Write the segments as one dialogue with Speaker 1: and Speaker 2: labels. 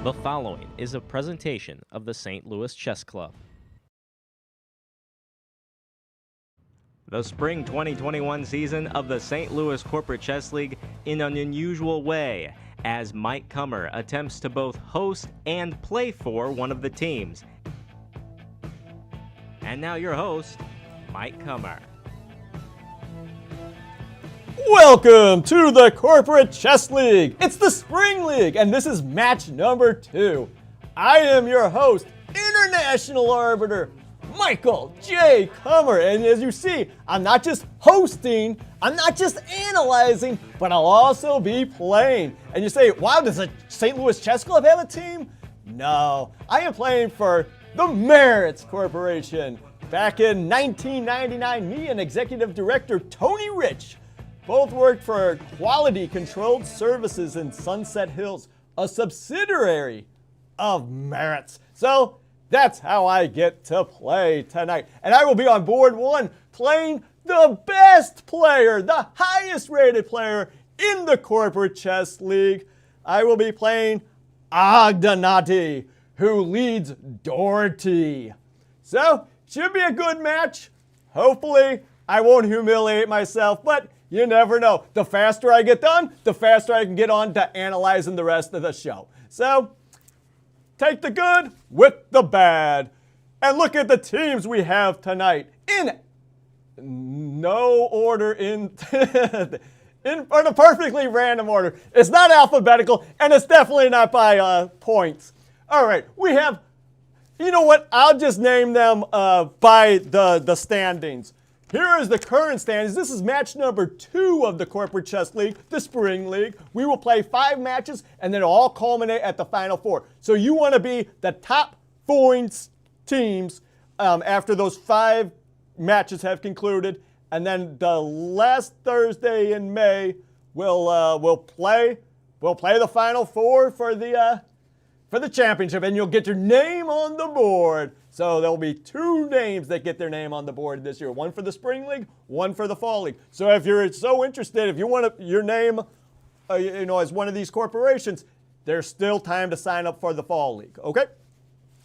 Speaker 1: The following is a presentation of the St. Louis Chess Club. The spring 2021 season of the St. Louis Corporate Chess League in an unusual way, as Mike Kummer attempts to both host and play for one of the teams. And now your host, Mike Kummer.
Speaker 2: Welcome to the Corporate Chess League. It's the Spring League, and this is match number 2. I am your host, International Arbiter, Michael J. Kummer. And as you see, I'm not just hosting, I'm not just analyzing, but I'll also be playing. And you say, wow, does the St. Louis Chess Club have a team? No, I am playing for the Maritz Corporation. Back in 1999, me and Executive Director Tony Rich both worked for Quality Controlled Services in Sunset Hills, a subsidiary of Maritz. So that's how I get to play tonight. And I will be on board 1 playing the best player, the highest rated player in the Corporate Chess League. I will be playing Agnati, who leads Doherty. So, should be a good match. Hopefully, I won't humiliate myself, but you never know. The faster I get done, the faster I can get on to analyzing the rest of the show. So, take the good with the bad. And look at the teams we have tonight. In no order, in a perfectly random order. It's not alphabetical, and it's definitely not by points. All right, we have, you know what? I'll just name them by the standings. Here is the current standings. This is match number 2 of the Corporate Chess League, the Spring League. We will play 5 matches, and then all culminate at the final 4. So you want to be the top 4 teams after those 5 matches have concluded, and then the last Thursday in May, we'll play the final 4 for the championship, and you'll get your name on the board. So there'll be 2 names that get their name on the board this year. 1 for the Spring League, 1 for the Fall League. So if you're so interested, if you want your name as one of these corporations, there's still time to sign up for the Fall League, okay?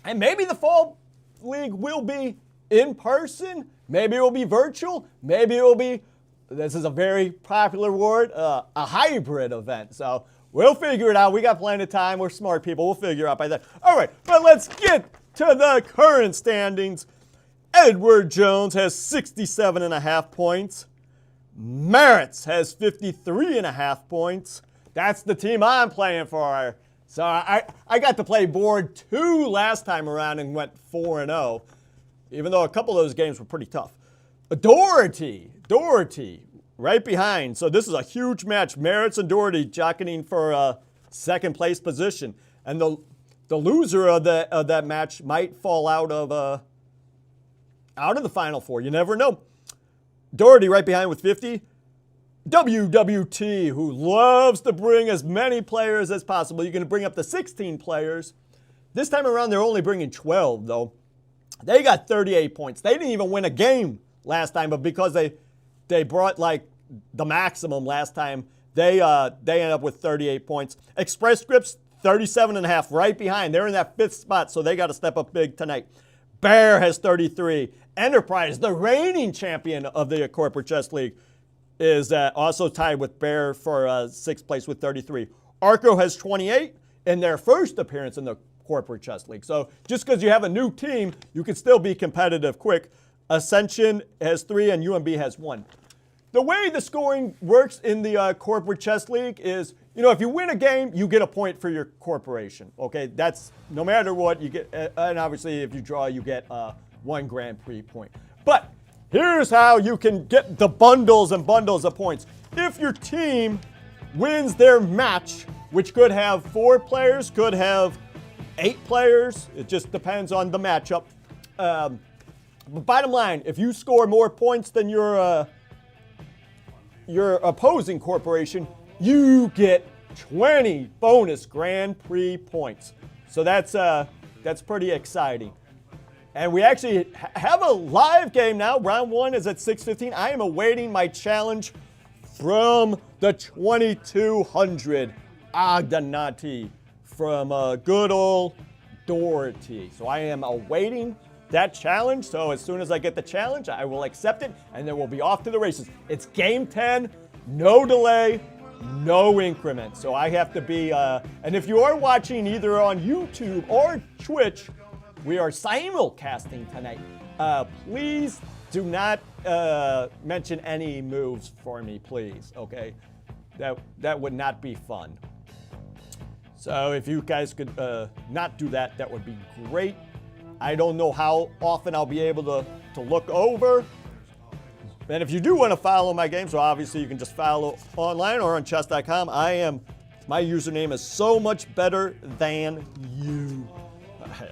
Speaker 2: And maybe the Fall League will be in person, maybe it will be virtual, maybe it will be, this is a very popular word, a hybrid event. So we'll figure it out. We got plenty of time. We're smart people. We'll figure it out by then. All right, but let's get to the current standings. Edward Jones has 67.5 points. Maritz has 53.5 points. That's the team I'm playing for. So I got to play board 2 last time around and went 4-0, even though a couple of those games were pretty tough. Doherty, right behind. So this is a huge match. Maritz and Doherty jockeying for a second place position. And the loser of that match might fall out of the final 4. You never know. Doherty right behind with 50. WWT, who loves to bring as many players as possible. You're going to bring up to 16 players. This time around, they're only bringing 12, though. They got 38 points. They didn't even win a game last time, but because they brought like the maximum last time, they ended up with 38 points. Express Scripts, 37.5, right behind. They're in that 5th spot, so they got to step up big tonight. Bear has 33. Enterprise, the reigning champion of the Corporate Chess League, is also tied with Bear for 6th place with 33. Arco has 28 in their first appearance in the Corporate Chess League. So just because you have a new team, you can still be competitive quick. Ascension has 3 and UMB has 1. The way the scoring works in the Corporate Chess League is, if you win a game, you get a point for your corporation. Okay, that's no matter what you get, and obviously if you draw, you get 1 Grand Prix point. But here's how you can get the bundles and bundles of points. If your team wins their match, which could have 4 players, could have 8 players, it just depends on the matchup. But bottom line, if you score more points than your opposing corporation, you get 20 bonus Grand Prix points. So that's pretty exciting. And we actually have a live game now. Round 1 is at 6:15. I am awaiting my challenge from the 2200 Agnati from good old Doherty. So I am awaiting that challenge. So as soon as I get the challenge, I will accept it, and then we'll be off to the races. It's game 10, no delay, no increment. So I have to be, and if you are watching either on YouTube or Twitch, we are simulcasting tonight. Please do not mention any moves for me, please, okay? That would not be fun. So if you guys could not do that, that would be great. I don't know how often I'll be able to look over. And if you do want to follow my game, so obviously you can just follow online or on chess.com. My username is so much better than you.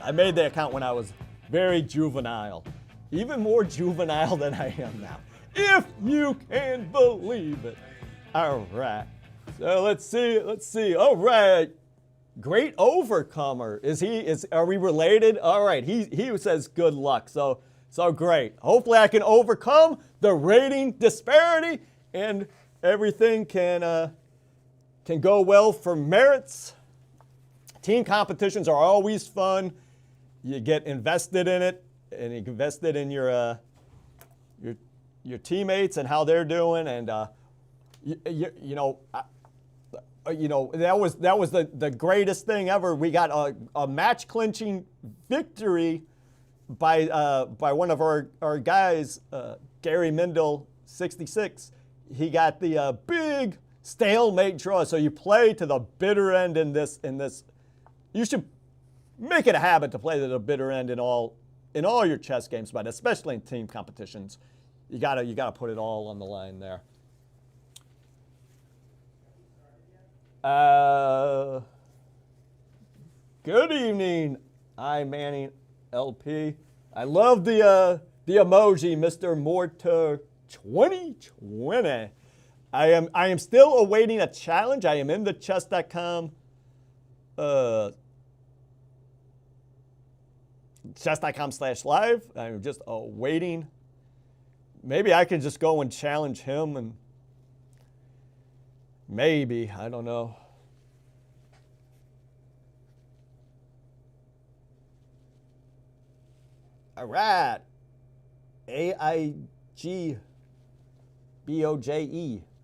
Speaker 2: I made the account when I was very juvenile. Even more juvenile than I am now. If you can believe it. All right. So let's see. All right. Great overcomer. Are we related? All right. He says good luck. So great. Hopefully I can overcome the rating disparity and everything can go well for Maritz. Team competitions are always fun. You get invested in it, and you invested in your teammates and how they're doing, and that was the greatest thing ever. We got a match clinching victory by one of our guys, Gary Mindel, 66. He got the big stalemate draw. So you play to the bitter end in this. You should make it a habit to play to the bitter end in all your chess games, but especially in team competitions. You gotta put it all on the line there. Good evening, Manning LP. I love the emoji, Mr. Mortar 2020. I am still awaiting a challenge. I am in the chess.com chess.com/live. I'm just awaiting. Maybe I can just go and challenge him, and maybe, I don't know. All right. AIGBOJE.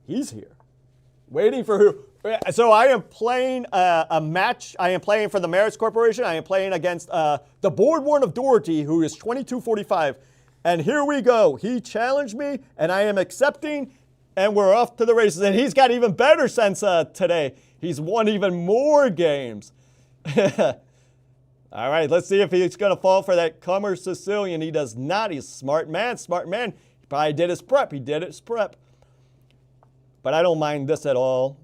Speaker 2: He's here. Waiting for who? So I am playing a match. I am playing for the Maritz Corporation. I am playing against the board one of Doherty, who is 2245. And here we go. He challenged me, and I am accepting, and we're off to the races. And he's got even better sense today. He's won even more games. All right, let's see if he's going to fall for that Kummer Sicilian. He does not. He's a smart man. He probably did his prep. But I don't mind this at all.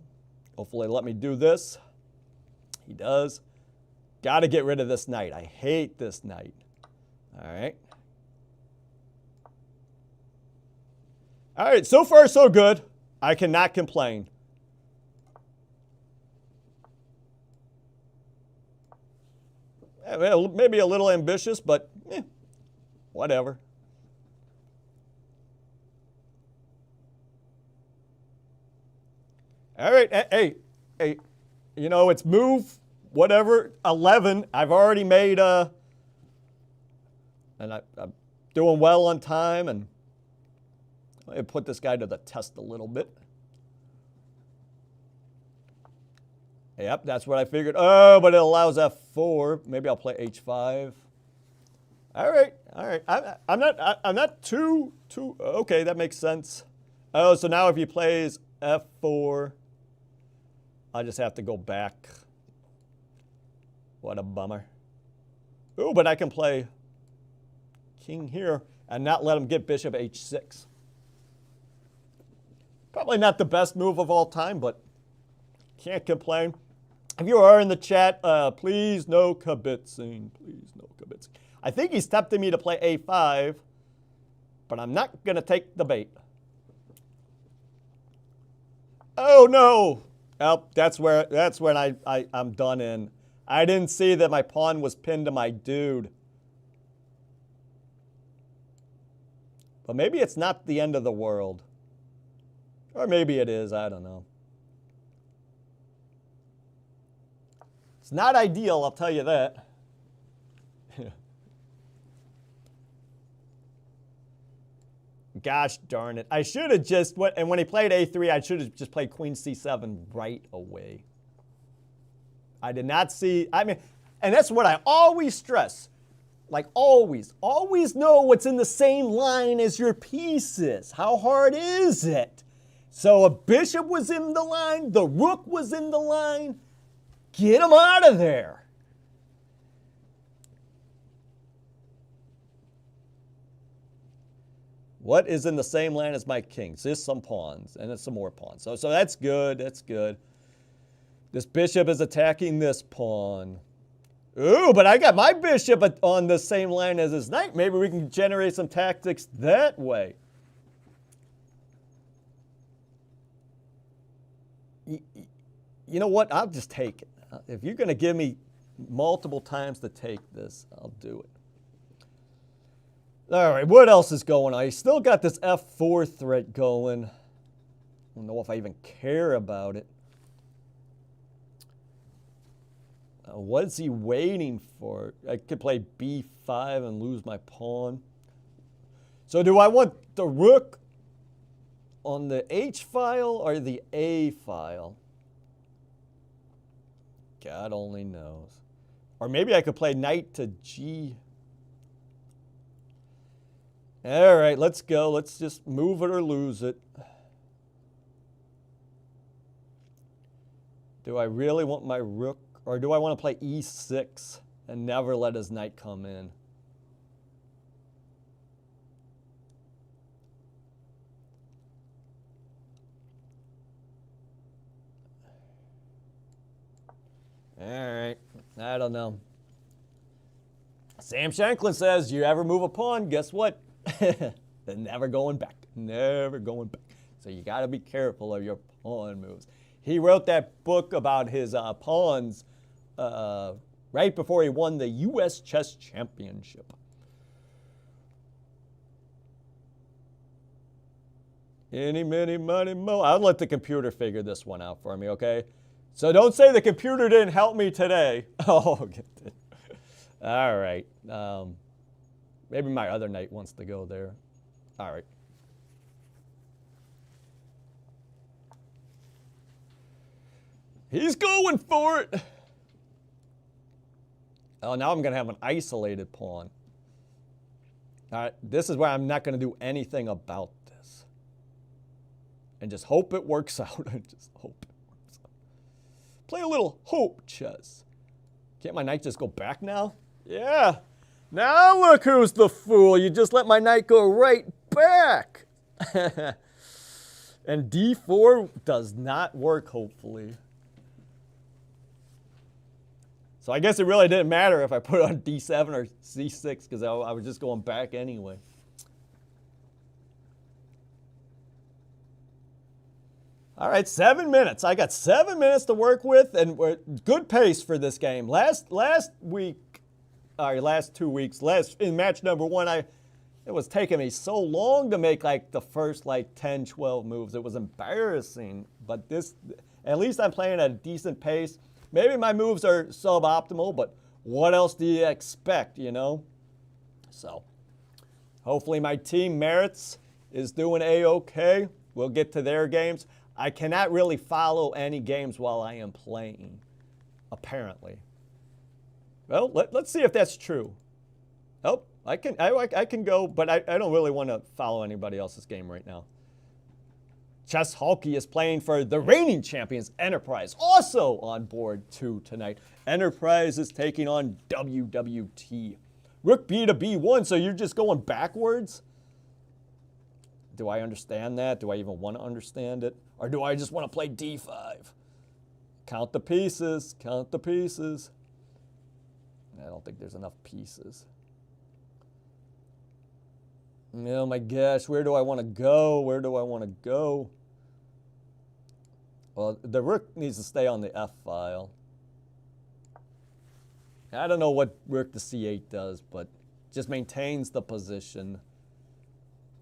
Speaker 2: Hopefully let me do this. He does. Got to get rid of this knight. I hate this knight. All right. All right, so far so good. I cannot complain. Maybe a little ambitious, but whatever. All right, hey, it's move, whatever, 11. I've already made, and I'm doing well on time, and let me put this guy to the test a little bit. Yep, that's what I figured. Oh, but it allows F4. Maybe I'll play H5. All right. I'm not too. Okay, that makes sense. Oh, so now if he plays F4, I just have to go back. What a bummer. Oh, but I can play king here and not let him get bishop H6. Probably not the best move of all time, but can't complain. If you are in the chat, please no kibitzing. Please no kibitzing. I think he's tempting me to play A5, but I'm not going to take the bait. Oh, no. Oh, that's when I'm done in. I didn't see that my pawn was pinned to my dude. But maybe it's not the end of the world. Or maybe it is. I don't know. It's not ideal, I'll tell you that. Gosh darn it. I should have just, and when he played A3, I should have just played Queen C7 right away. I did not see, I mean, and that's what I always stress. Like always know what's in the same line as your pieces. How hard is it? So a bishop was in the line, the rook was in the line. Get him out of there. What is in the same line as my kings? There's some pawns, and it's some more pawns. So that's good, that's good. This bishop is attacking this pawn. Ooh, but I got my bishop on the same line as his knight. Maybe we can generate some tactics that way. You know what? I'll just take it. If you're going to give me multiple times to take this, I'll do it. All right, what else is going on? He's still got this F4 threat going. I don't know if I even care about it. What is he waiting for? I could play B5 and lose my pawn. So do I want the rook on the H file or the A file? God only knows. Or maybe I could play knight to G. All right, let's go. Let's just move it or lose it. Do I really want my rook? Or do I want to play E6 and never let his knight come in? All right, I don't know. Sam Shanklin says, you ever move a pawn, guess what? They're never going back. Never going back. So you got to be careful of your pawn moves. He wrote that book about his pawns right before he won the U.S. Chess Championship. Any, many, money, mo. I'll let the computer figure this one out for me, okay? So don't say the computer didn't help me today. Oh, get it. All right. Maybe my other knight wants to go there. All right. He's going for it. Oh, now I'm going to have an isolated pawn. All right, this is where I'm not going to do anything about this. And just hope it works out. Just hope it works out. Play a little hope chess. Can't my knight just go back now? Yeah. Now look who's the fool. You just let my knight go right back. And D4 does not work, hopefully. So I guess it really didn't matter if I put on D7 or C6 because I was just going back anyway. All right, 7 minutes. I got 7 minutes to work with, and we're good pace for this game. Last week, last 2 weeks, in match number 1, it was taking me so long to make like the first 10, 12 moves. It was embarrassing, but this, at least I'm playing at a decent pace. Maybe my moves are suboptimal, but what else do you expect, you know? So, hopefully my team, Maritz, is doing A-okay. We'll get to their games. I cannot really follow any games while I am playing, apparently. Well, let's see if that's true. Oh, I can go, but I don't really want to follow anybody else's game right now. Chess Hulky is playing for the reigning champions, Enterprise, also on board too tonight. Enterprise is taking on WWT. Rook B to B1, so you're just going backwards? Do I understand that? Do I even want to understand it? Or do I just want to play D5? Count the pieces, count the pieces. I don't think there's enough pieces. Oh my gosh, where do I want to go? Where do I want to go? Well, the rook needs to stay on the F file. I don't know what rook to C8 does, but just maintains the position.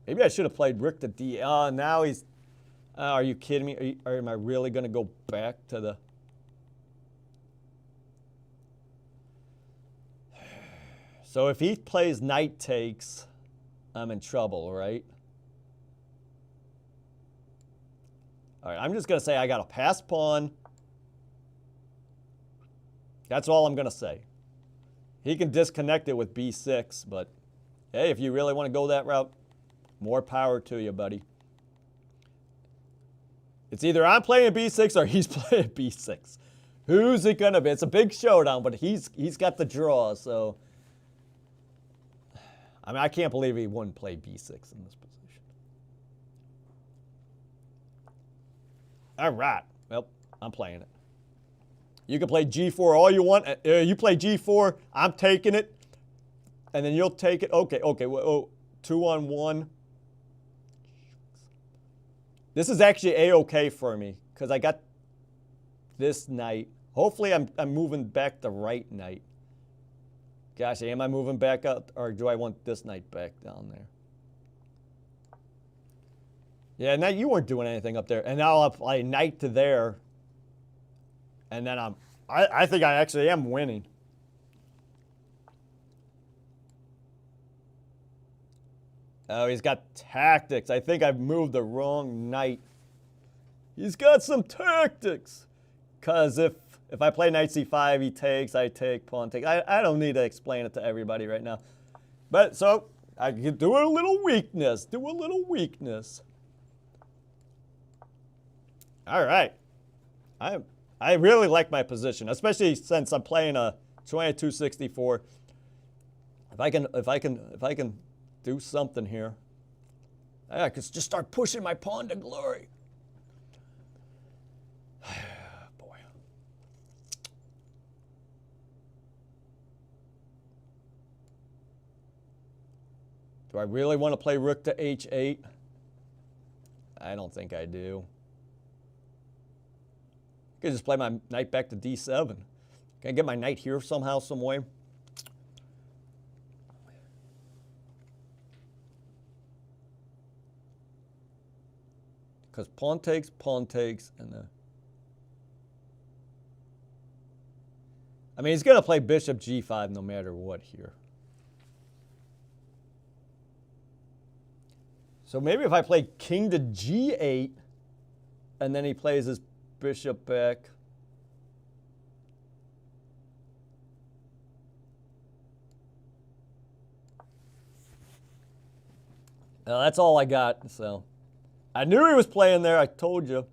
Speaker 2: Maybe I should have played rook to D. Oh, now he's... are you kidding me? Am I really going to go back to the... So if he plays knight takes, I'm in trouble, right? All right, I'm just going to say I got a pass pawn. That's all I'm going to say. He can disconnect it with b6, but hey, if you really want to go that route, more power to you, buddy. It's either I'm playing b6 or he's playing b6. Who's it going to be? It's a big showdown, but he's got the draw, so... I mean, I can't believe he wouldn't play b6 in this position. All right. Well, I'm playing it. You can play g4 all you want. You play g4, I'm taking it. And then you'll take it. Okay. Oh, 2-on-1. This is actually A-okay for me because I got this knight. Hopefully, I'm moving back the right knight. Gosh, am I moving back up, or do I want this knight back down there? Yeah, now you weren't doing anything up there. And now I'll play knight to there. And then I think I actually am winning. Oh, he's got tactics. I think I've moved the wrong knight. He's got some tactics. Because if I play knight c5, he takes, I take, pawn takes. I don't need to explain it to everybody right now. But, so, I can do a little weakness. Do a little weakness. All right. I really like my position, especially since I'm playing a 2264. If I can do something here, I could just start pushing my pawn to glory. Boy. Do I really want to play rook to h8? I don't think I do. I could just play my knight back to d7. Can I get my knight here somehow, some way? Because pawn takes, and I mean, he's going to play bishop g5 no matter what here. So maybe if I play king to g8, and then he plays his bishop back. Now, that's all I got, so... I knew he was playing there, I told you.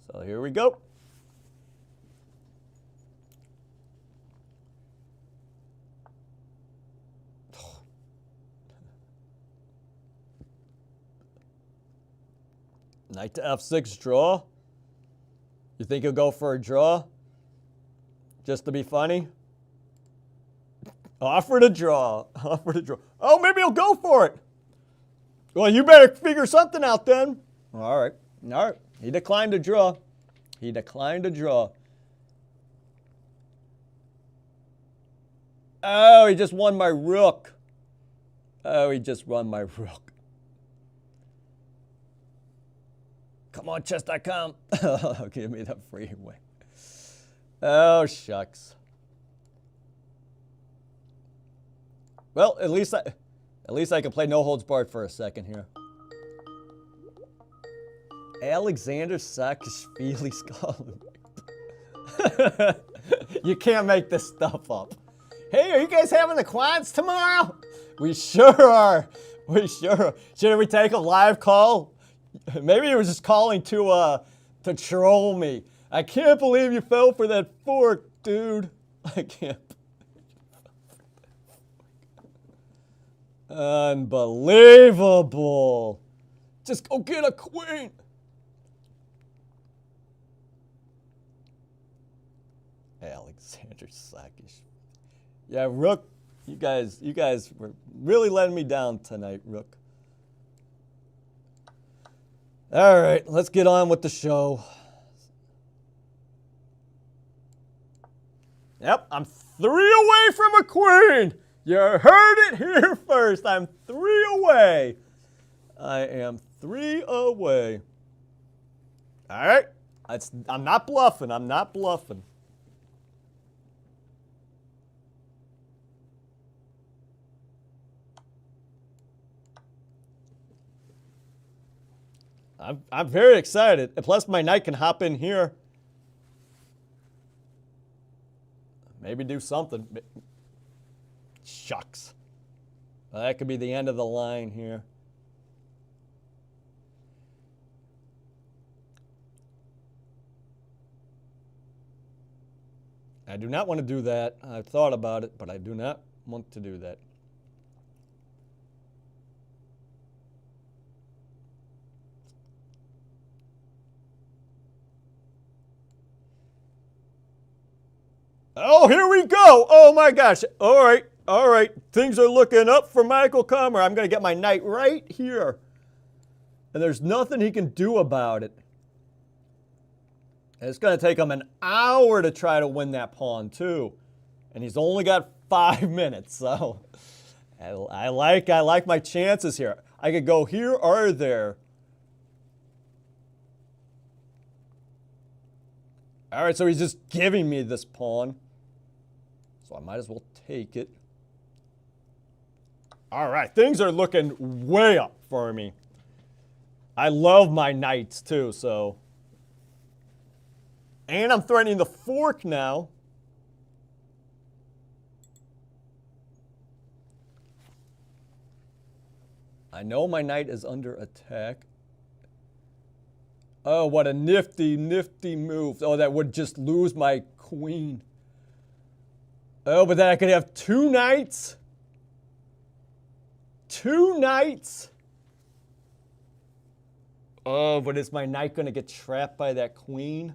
Speaker 2: So here we go. Knight to f6 draw. You think he'll go for a draw? Just to be funny? Offer to draw. Offer to draw. Oh, maybe he'll go for it. Well, you better figure something out then. All right. All right. He declined to draw. He declined to draw. Oh, he just won my rook. Oh, he just won my rook. Come on, chess.com. Give me the freeway. Oh, shucks. Well, at least I can play no holds barred for a second here. Alexander Saakashvili's calling. You can't make this stuff up. Hey, are you guys having the quads tomorrow? We sure are. We sure are. Should we take a live call? Maybe he was just calling to troll me. I can't believe you fell for that fork, dude. I can't. Unbelievable. Just go get a queen. Alexander Sakish. Yeah, Rook, you guys were really letting me down tonight, Rook. All right, let's get on with the show. Yep, I'm 3 away from a queen. You heard it here first. I'm 3 away. I am 3 away. All right. I'm not bluffing. I'm not bluffing. I'm very excited. And plus, my knight can hop in here. Maybe do something. Shucks. Well, that could be the end of the line here. I do not want to do that. I've thought about it, but I do not want to do that. Oh, here we go. Oh, my gosh. All right. All right. Things are looking up for Michael Kummer. I'm going to get my knight right here. And there's nothing he can do about it. And it's going to take him an hour to try to win that pawn, too. And he's only got 5 minutes. So I like my chances here. I could go here or there. All right, so he's just giving me this pawn. So I might as well take it. All right, things are looking way up for me. I love my knights too, so. And I'm threatening the fork now. I know my knight is under attack. Oh, what a nifty, nifty move. Oh, that would just lose my queen. Oh, but then I could have 2 knights. 2 knights. Oh, but is my knight going to get trapped by that queen?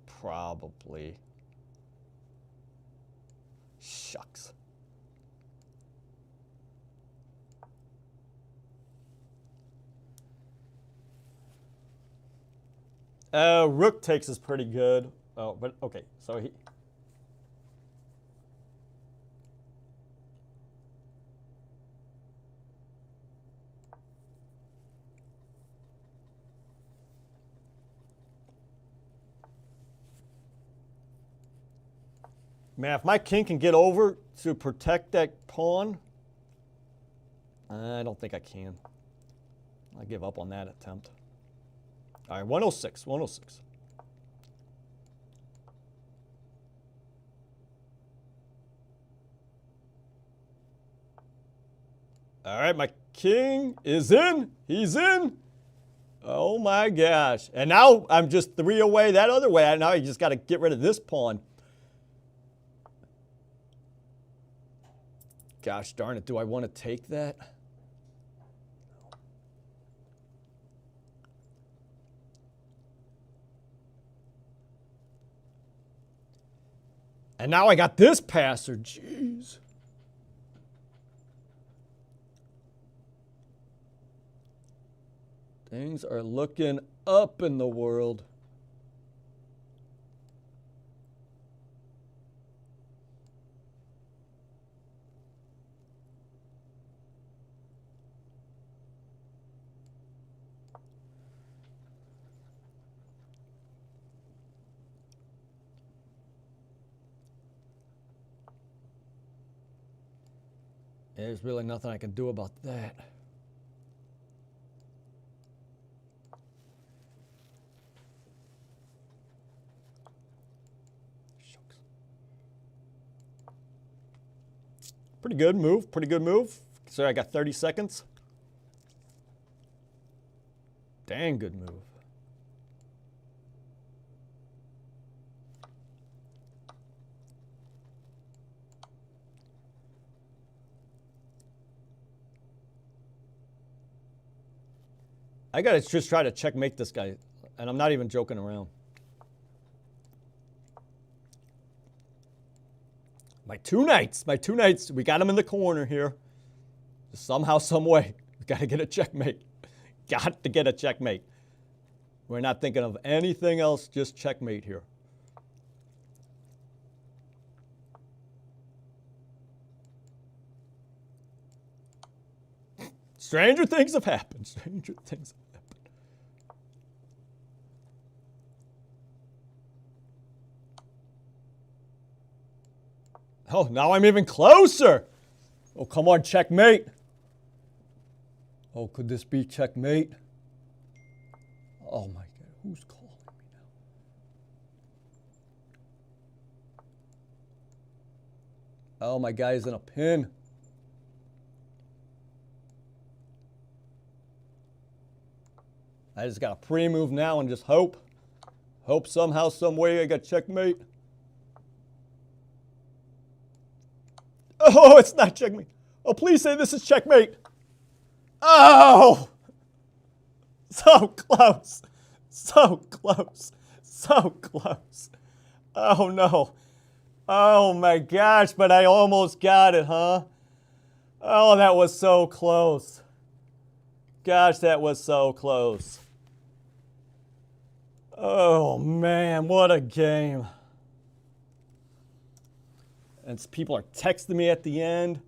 Speaker 2: Probably. Shucks. Rook takes is pretty good. Oh, but okay. So he. Man, if my king can get over to protect that pawn, I don't think I can. I give up on that attempt. All right, 106, 106. All right, my king is in. He's in. Oh, my gosh. And now I'm just 3 away that other way. Now you just got to get rid of this pawn. Gosh darn it, do I want to take that? And now I got this passer. Jeez. Things are looking up in the world. There's really nothing I can do about that. Shucks. Pretty good move, pretty good move. Sorry, I got 30 seconds. Dang good move. I gotta just try to checkmate this guy, and I'm not even joking around. My two knights, we got them in the corner here. Somehow, some way, we gotta get a checkmate. Got to get a checkmate. We're not thinking of anything else, just checkmate here. Stranger things have happened. Stranger things have happened. Oh, now I'm even closer. Oh, come on, checkmate. Oh, could this be checkmate? Oh my God, who's calling me now? Oh, my guy's in a pin. I just got to pre-move now and just hope. Hope somehow, some way I got checkmate. Oh, it's not checkmate. Oh, please say this is checkmate. Oh! So close. So close. So close. Oh, no. Oh, my gosh, but I almost got it, huh? Oh, that was so close. Gosh, that was so close. Oh, man, what a game. And people are texting me at the end.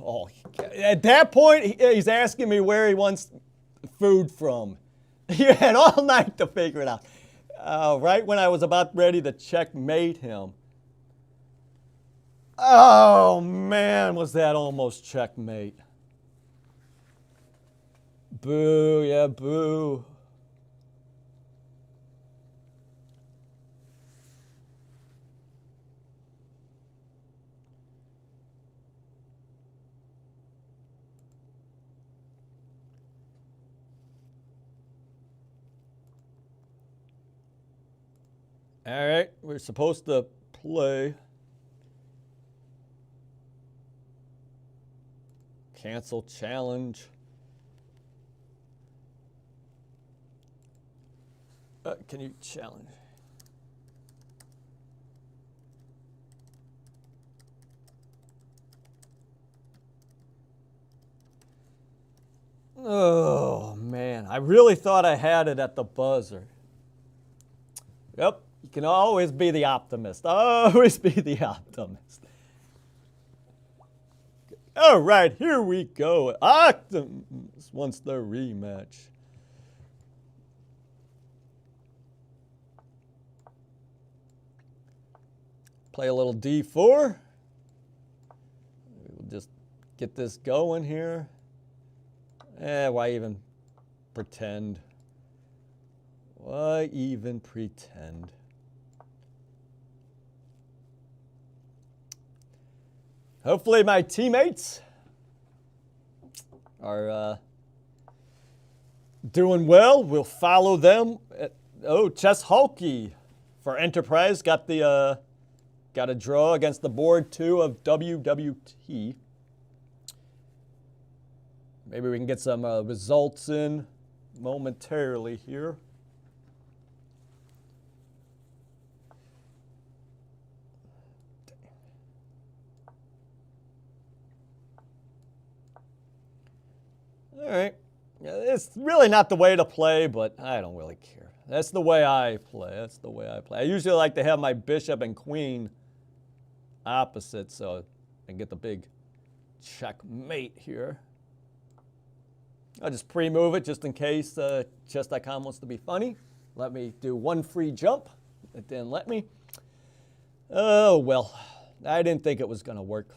Speaker 2: Oh, at that point, he's asking me where he wants food from. He had all night to figure it out. Right when I was about ready to checkmate him. Oh, man, was that almost checkmate. Boo, yeah, boo. All right, we're supposed to play. Cancel challenge. Can you challenge? Oh, man. I really thought I had it at the buzzer. Yep. You can always be the optimist. Always be the optimist. All right, here we go. Optimus wants the rematch. Play a little D4. We'll just get this going here. Why even pretend? Why even pretend? Hopefully my teammates are doing well. We'll follow them. Chess Hulky for Enterprise got a draw against the board 2 of WWT. Maybe we can get some results in momentarily here. All right. It's really not the way to play, but I don't really care. That's the way I play. That's the way I play. I usually like to have my bishop and queen opposite so I can get the big checkmate here. I'll just pre-move it just in case chess.com wants to be funny. Let me do one free jump. It didn't let me. Oh, well, I didn't think it was going to work.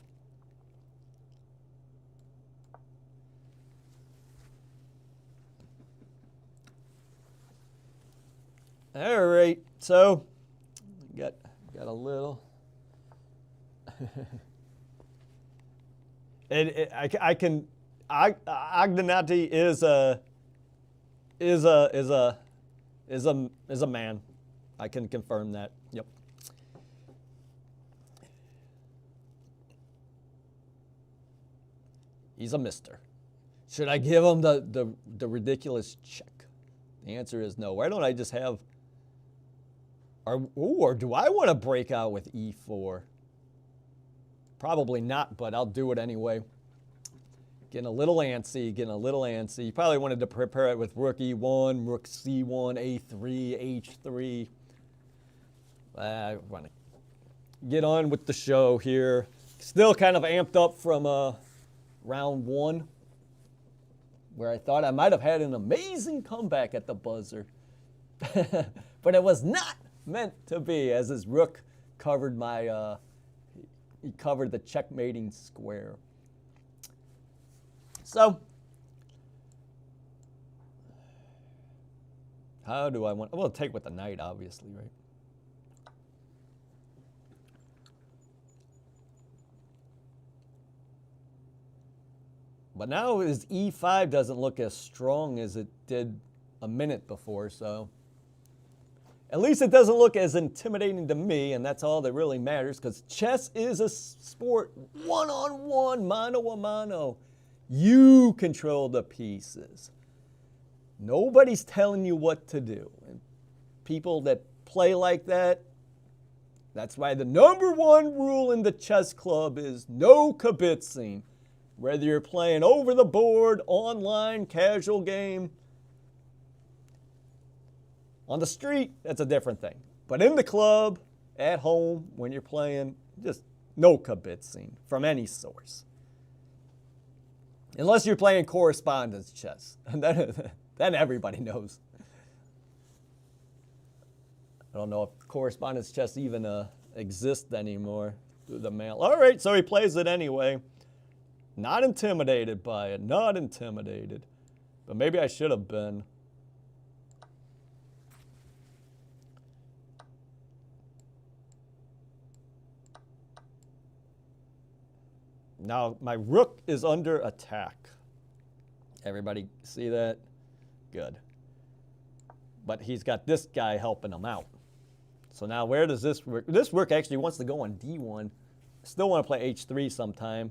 Speaker 2: All right, so got a little. Agnati is a man. I can confirm that. Yep. He's a mister. Should I give him the ridiculous check? The answer is no. Why don't I just have? Or do I want to break out with E4? Probably not, but I'll do it anyway. Getting a little antsy, You probably wanted to prepare it with rook E1, rook C1, A3, H3. I want to get on with the show here. Still kind of amped up from round 1, where I thought I might have had an amazing comeback at the buzzer. But it was not meant to be, as his rook covered he covered the checkmating square. So, how do I want? Well, take with the knight, obviously, right? But now his e5 doesn't look as strong as it did a minute before, so at least it doesn't look as intimidating to me, and that's all that really matters, because chess is a sport one-on-one, mano-a-mano. You control the pieces. Nobody's telling you what to do. And people that play like that, that's why the number one rule in the chess club is no kibitzing. Whether you're playing over the board, online, casual game, on the street, that's a different thing. But in the club, at home, when you're playing, just no kibitzing from any source. Unless you're playing correspondence chess. And then everybody knows. I don't know if correspondence chess even exists anymore through the mail. All right, so he plays it anyway. Not intimidated by it, not intimidated. But maybe I should have been. Now, my rook is under attack. Everybody see that? Good. But he's got this guy helping him out. So now where does this rook? This rook actually wants to go on d1. Still want to play h3 sometime.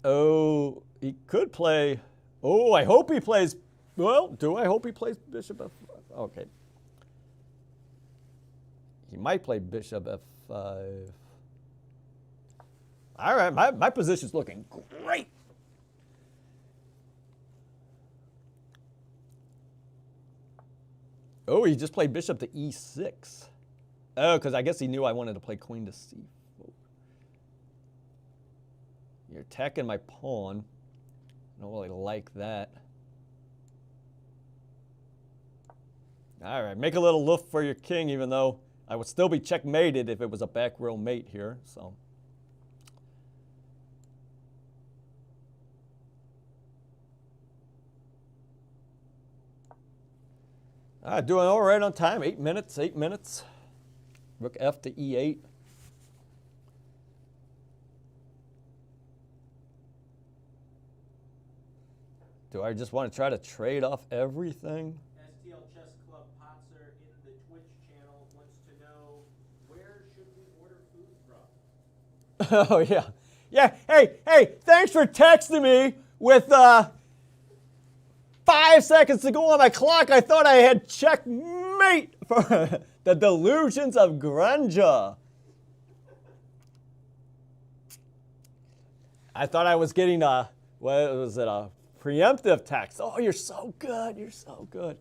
Speaker 2: Oh, he could play. Oh, I hope he plays. Well, do I hope he plays bishop f5? Okay. He might play bishop f5. All right, my position's looking great. Oh, he just played bishop to e6. Oh, because I guess he knew I wanted to play queen to c4. You're attacking my pawn. I don't really like that. All right, make a little loof for your king, even though I would still be checkmated if it was a back row mate here. So. Doing all right on time. 8 minutes, 8 minutes. Rook f to e8. Do I just want to try to trade off everything?
Speaker 1: STL Chess Club Potzer in the Twitch channel wants to know, where should we order food from?
Speaker 2: Oh, yeah. Yeah, hey, thanks for texting me with 5 seconds to go on my clock. I thought I had checkmate for the delusions of grandeur. I thought I was getting a preemptive text. Oh, you're so good. You're so good.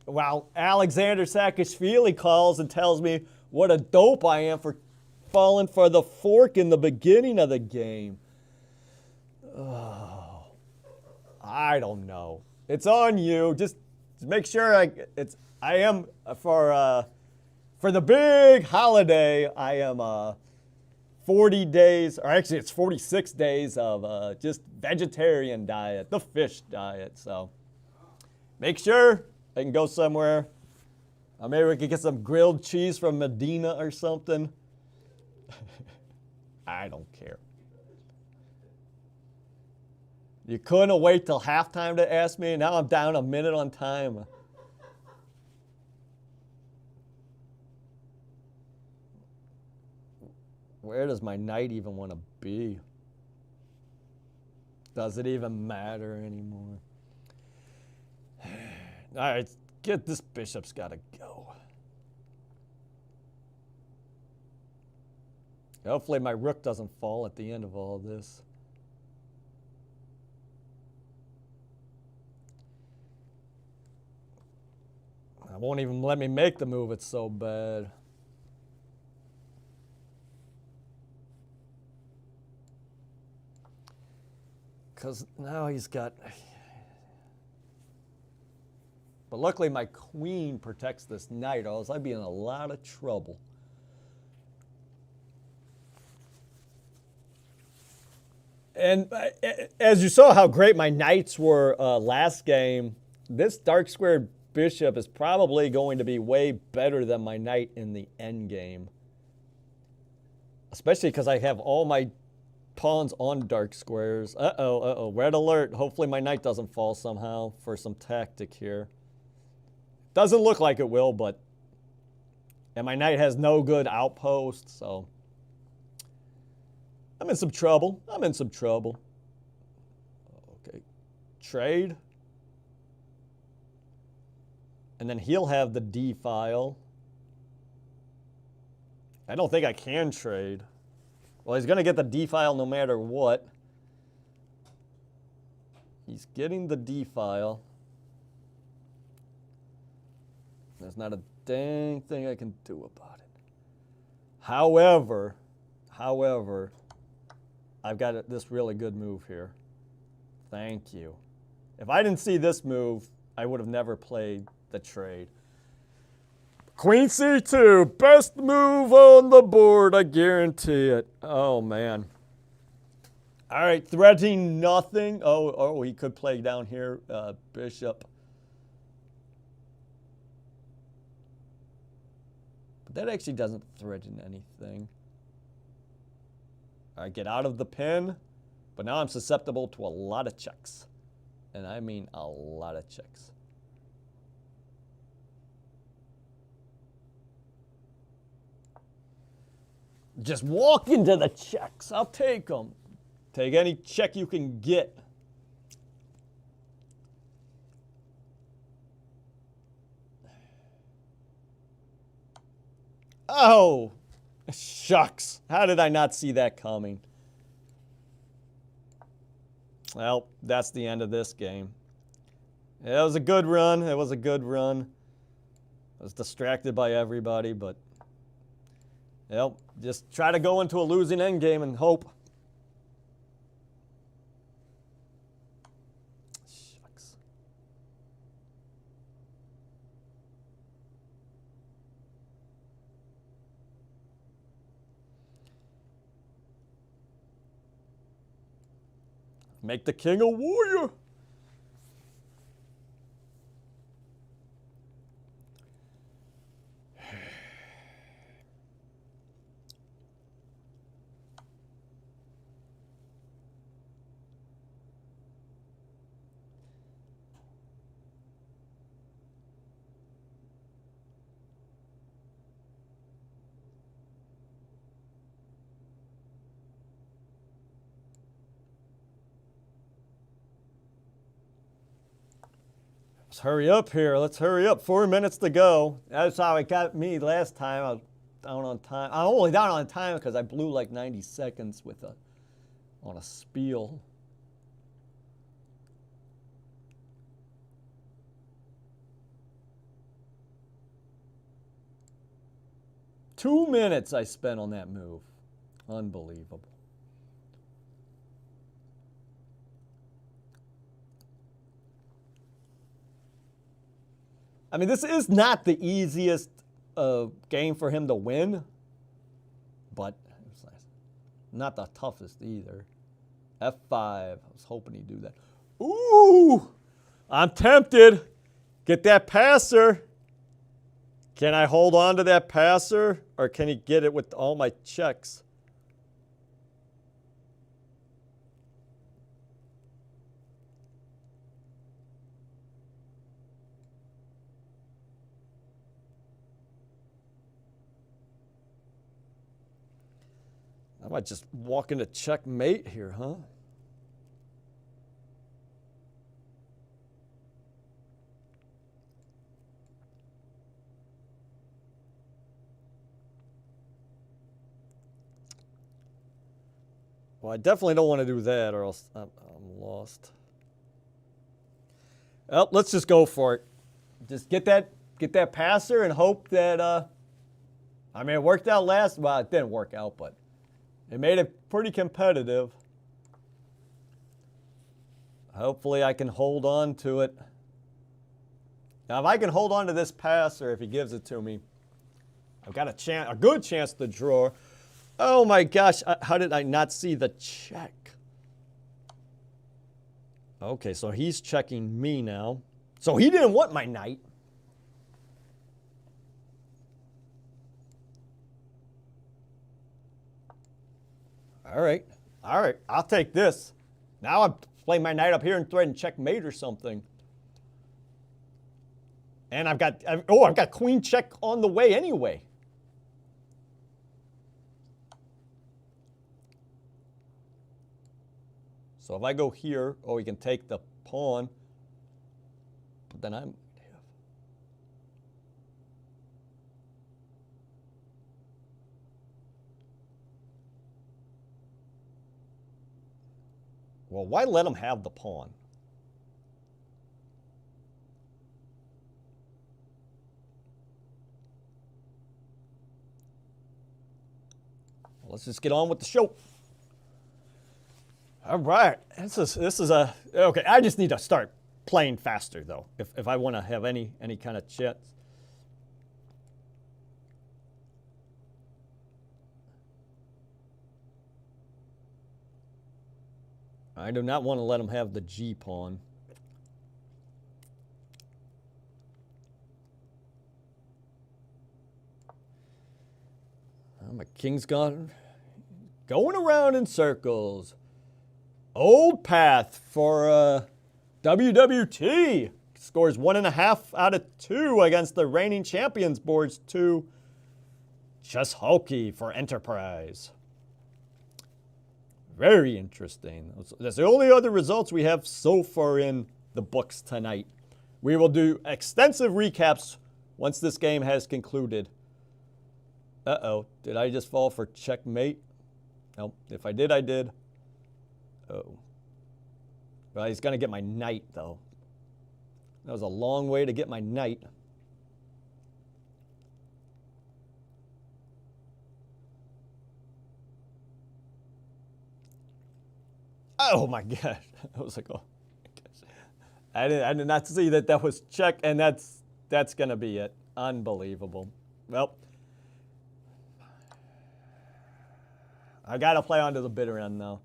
Speaker 2: Wow, Alexander Saakashvili calls and tells me what a dope I am for falling for the fork in the beginning of the game. Oh, I don't know. It's on you. Just make sure I am for the big holiday. I am 40 days, or actually it's 46 days of just vegetarian diet, the fish diet. So make sure I can go somewhere. Maybe we could get some grilled cheese from Medina or something. I don't care. You couldn't wait till halftime to ask me. Now I'm down a minute on time. Where does my knight even want to be? Does it even matter anymore? All right, get this bishop's got to go. Hopefully my rook doesn't fall at the end of all this. I won't even let me make the move. It's so bad. Because now he's got... But luckily my queen protects this knight, or else I'd be in a lot of trouble. And as you saw how great my knights were last game, this dark squared bishop is probably going to be way better than my knight in the end game. Especially because I have all my pawns on dark squares. Uh-oh. Red alert. Hopefully my knight doesn't fall somehow for some tactic here. Doesn't look like it will, but... And my knight has no good outpost, so... I'm in some trouble. Okay. Trade. And then he'll have the D file. I don't think I can trade. Well, he's going to get the D file no matter what. He's getting the D file. There's not a dang thing I can do about it. However, I've got this really good move here. Thank you. If I didn't see this move, I would have never played the trade. Queen C2, best move on the board, I guarantee it. Oh, man. All right, threatening nothing. Oh, he could play down here, bishop. But that actually doesn't threaten anything. All right, get out of the pin. But now I'm susceptible to a lot of checks. And I mean a lot of checks. Just walk into the checks. I'll take them. Take any check you can get. Oh, shucks. How did I not see that coming? Well, that's the end of this game. It was a good run. I was distracted by everybody, but... Yep, just try to go into a losing endgame and hope. Shucks. Make the king a warrior. Let's hurry up here. Let's hurry up. 4 minutes to go. That's how it got me last time. I was down on time. I'm only down on time because I blew like 90 seconds with on a spiel. Two minutes I spent on that move. Unbelievable. I mean, this is not the easiest game for him to win, but it's not the toughest either. F5. I was hoping he'd do that. Ooh! I'm tempted. Get that passer. Can I hold on to that passer, or can he get it with all my checks? I might just walk into checkmate here, huh? Well, I definitely don't want to do that, or else I'm lost. Well, let's just go for it. Just get that passer and hope that. I mean, it worked out last. Well, it didn't work out, but it made it pretty competitive. Hopefully, I can hold on to it. Now, if I can hold on to this passer, if he gives it to me, I've got a good chance to draw. Oh my gosh, how did I not see the check? Okay, so he's checking me now. So he didn't want my knight. All right. I'll take this. Now I'm playing my knight up here and threatening checkmate or something. And I've got queen check on the way anyway. So if I go here, he can take the pawn. But then I'm... Well, why let him have the pawn? Well, let's just get on with the show. All right, this is a okay. I just need to start playing faster though, if I want to have any kind of chance. I do not want to let him have the G pawn. My king's gone, going around in circles. Old path for WWT. Scores 1.5 out of 2 against the reigning champions. Boards 2. Chess Hulky for Enterprise. Very interesting. That's the only other results we have so far in the books tonight. We will do extensive recaps once this game has concluded. Uh-oh. Did I just fall for checkmate? Nope. If I did, I did. Oh. Well, he's going to get my knight, though. That was a long way to get my knight. Oh, my gosh. I was like, oh, my gosh. I did not see that was check, and that's going to be it. Unbelievable. Well, I got to play onto the bitter end, though.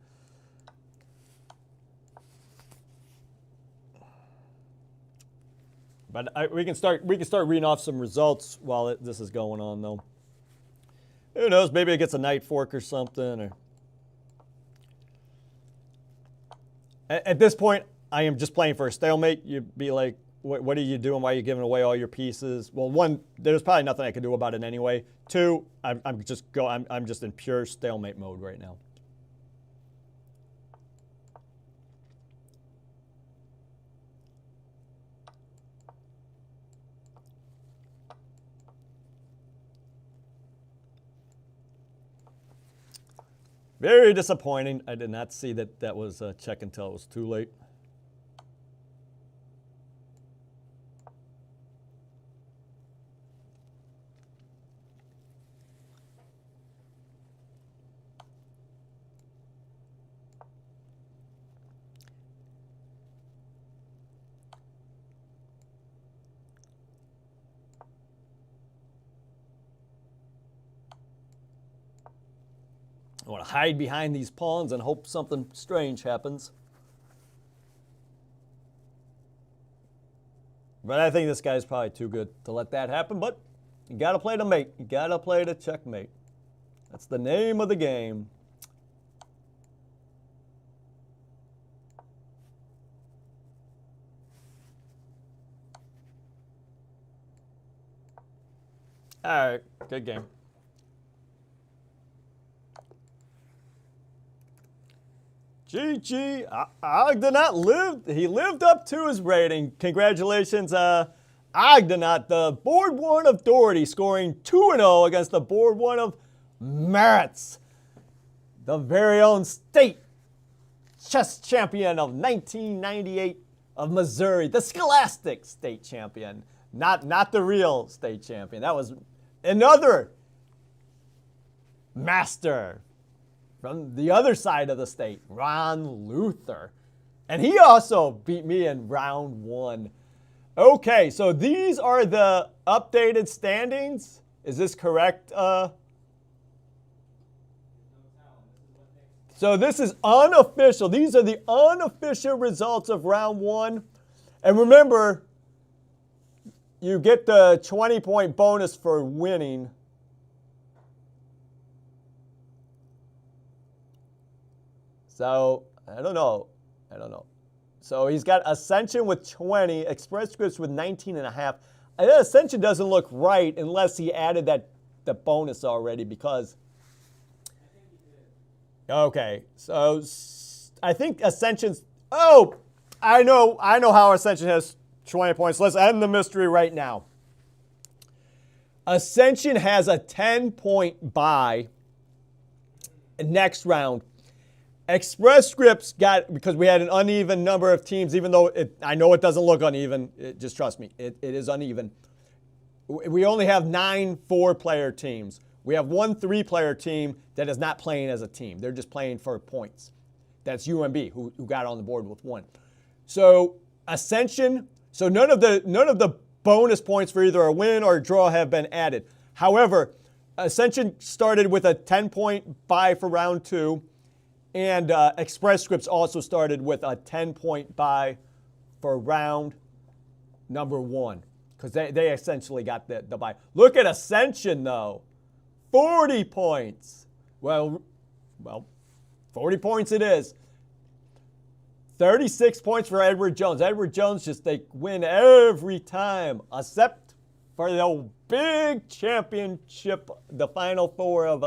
Speaker 2: But we can start reading off some results while this is going on, though. Who knows? Maybe it gets a knight fork or something. Or at this point, I am just playing for a stalemate. You'd be like, "What are you doing? Why are you giving away all your pieces?" Well, one, there's probably nothing I can do about it anyway. Two, I'm just in pure stalemate mode right now. Very disappointing. I did not see that was a check until it was too late. I want to hide behind these pawns and hope something strange happens. But I think this guy's probably too good to let that happen. But you got to play the mate. You got to play the checkmate. That's the name of the game. All right, good game. GG, Agnati he lived up to his rating. Congratulations, Agnati, the board 1 of Doherty, scoring 2-0 against the board 1 of Maritz, the very own state chess champion of 1998 of Missouri, the scholastic state champion, not the real state champion. That was another master from the other side of the state, Ron Luther. And he also beat me in round 1. Okay, so these are the updated standings. Is this correct? So So this is unofficial. These are the unofficial results of round 1. And remember, you get the 20-point bonus for winning. So, I don't know. So he's got Ascension with 20, Express Scripts with 19.5. Ascension doesn't look right unless he added the bonus already because... Okay, so I think Ascension's... Oh, I know how Ascension has 20 points. Let's end the mystery right now. Ascension has a 10-point bye next round. Express Scripts got, because we had an uneven number of teams, even though I know it doesn't look uneven. Just trust me, it is uneven. We only have 9 4-player teams. We have 1 3-player team that is not playing as a team. They're just playing for points. That's UMB, who got on the board with 1. So Ascension, so none of the bonus points for either a win or a draw have been added. However, Ascension started with a 10-point bye for round 2. And Express Scripts also started with a 10-point bye for round number 1. Because they essentially got the bye. Look at Ascension, though. 40 points. Well, 40 points it is. 36 points for Edward Jones. Edward Jones they win every time, except for the big championship, the Final Four of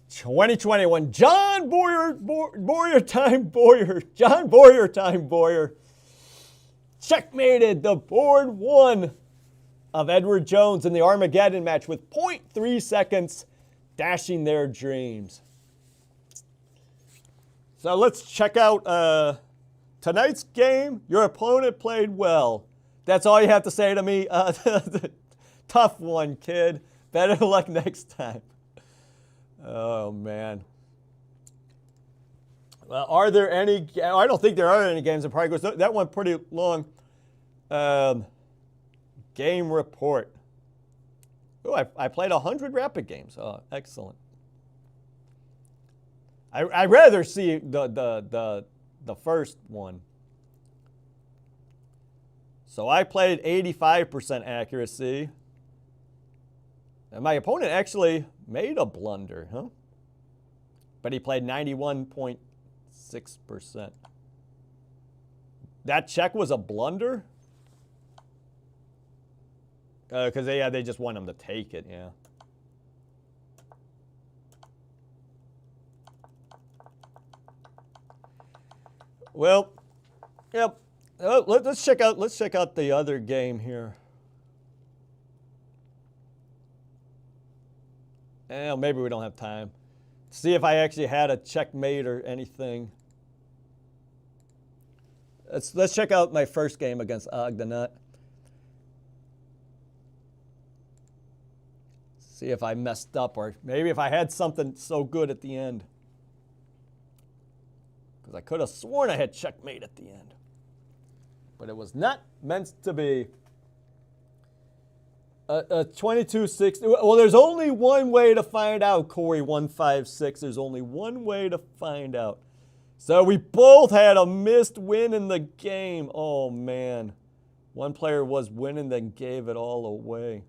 Speaker 2: 2021. John Boyer checkmated the board 1 of Edward Jones in the Armageddon match with 0.3 seconds, dashing their dreams. So let's check out tonight's game. Your opponent played well. That's all you have to say to me. Tough one, kid. Better luck next time. Oh, man. Well, are there any... I don't think there are any games in progress. That one pretty long. Game report. Oh, I played 100 rapid games. Oh, excellent. I'd rather see the first one. So I played 85% accuracy. And my opponent actually made a blunder, huh? But he played 91.6%. That check was a blunder? Because they just want him to take it, yeah. Well, yep. Let's check out the other game here. Maybe we don't have time. See if I actually had a checkmate or anything. Let's check out my first game against Agnati. See if I messed up, or maybe if I had something so good at the end. Because I could have sworn I had checkmate at the end. But it was not meant to be. 22-6. Well, there's only one way to find out, Corey156. There's only one way to find out. So we both had a missed win in the game. Oh, man. One player was winning, then gave it all away.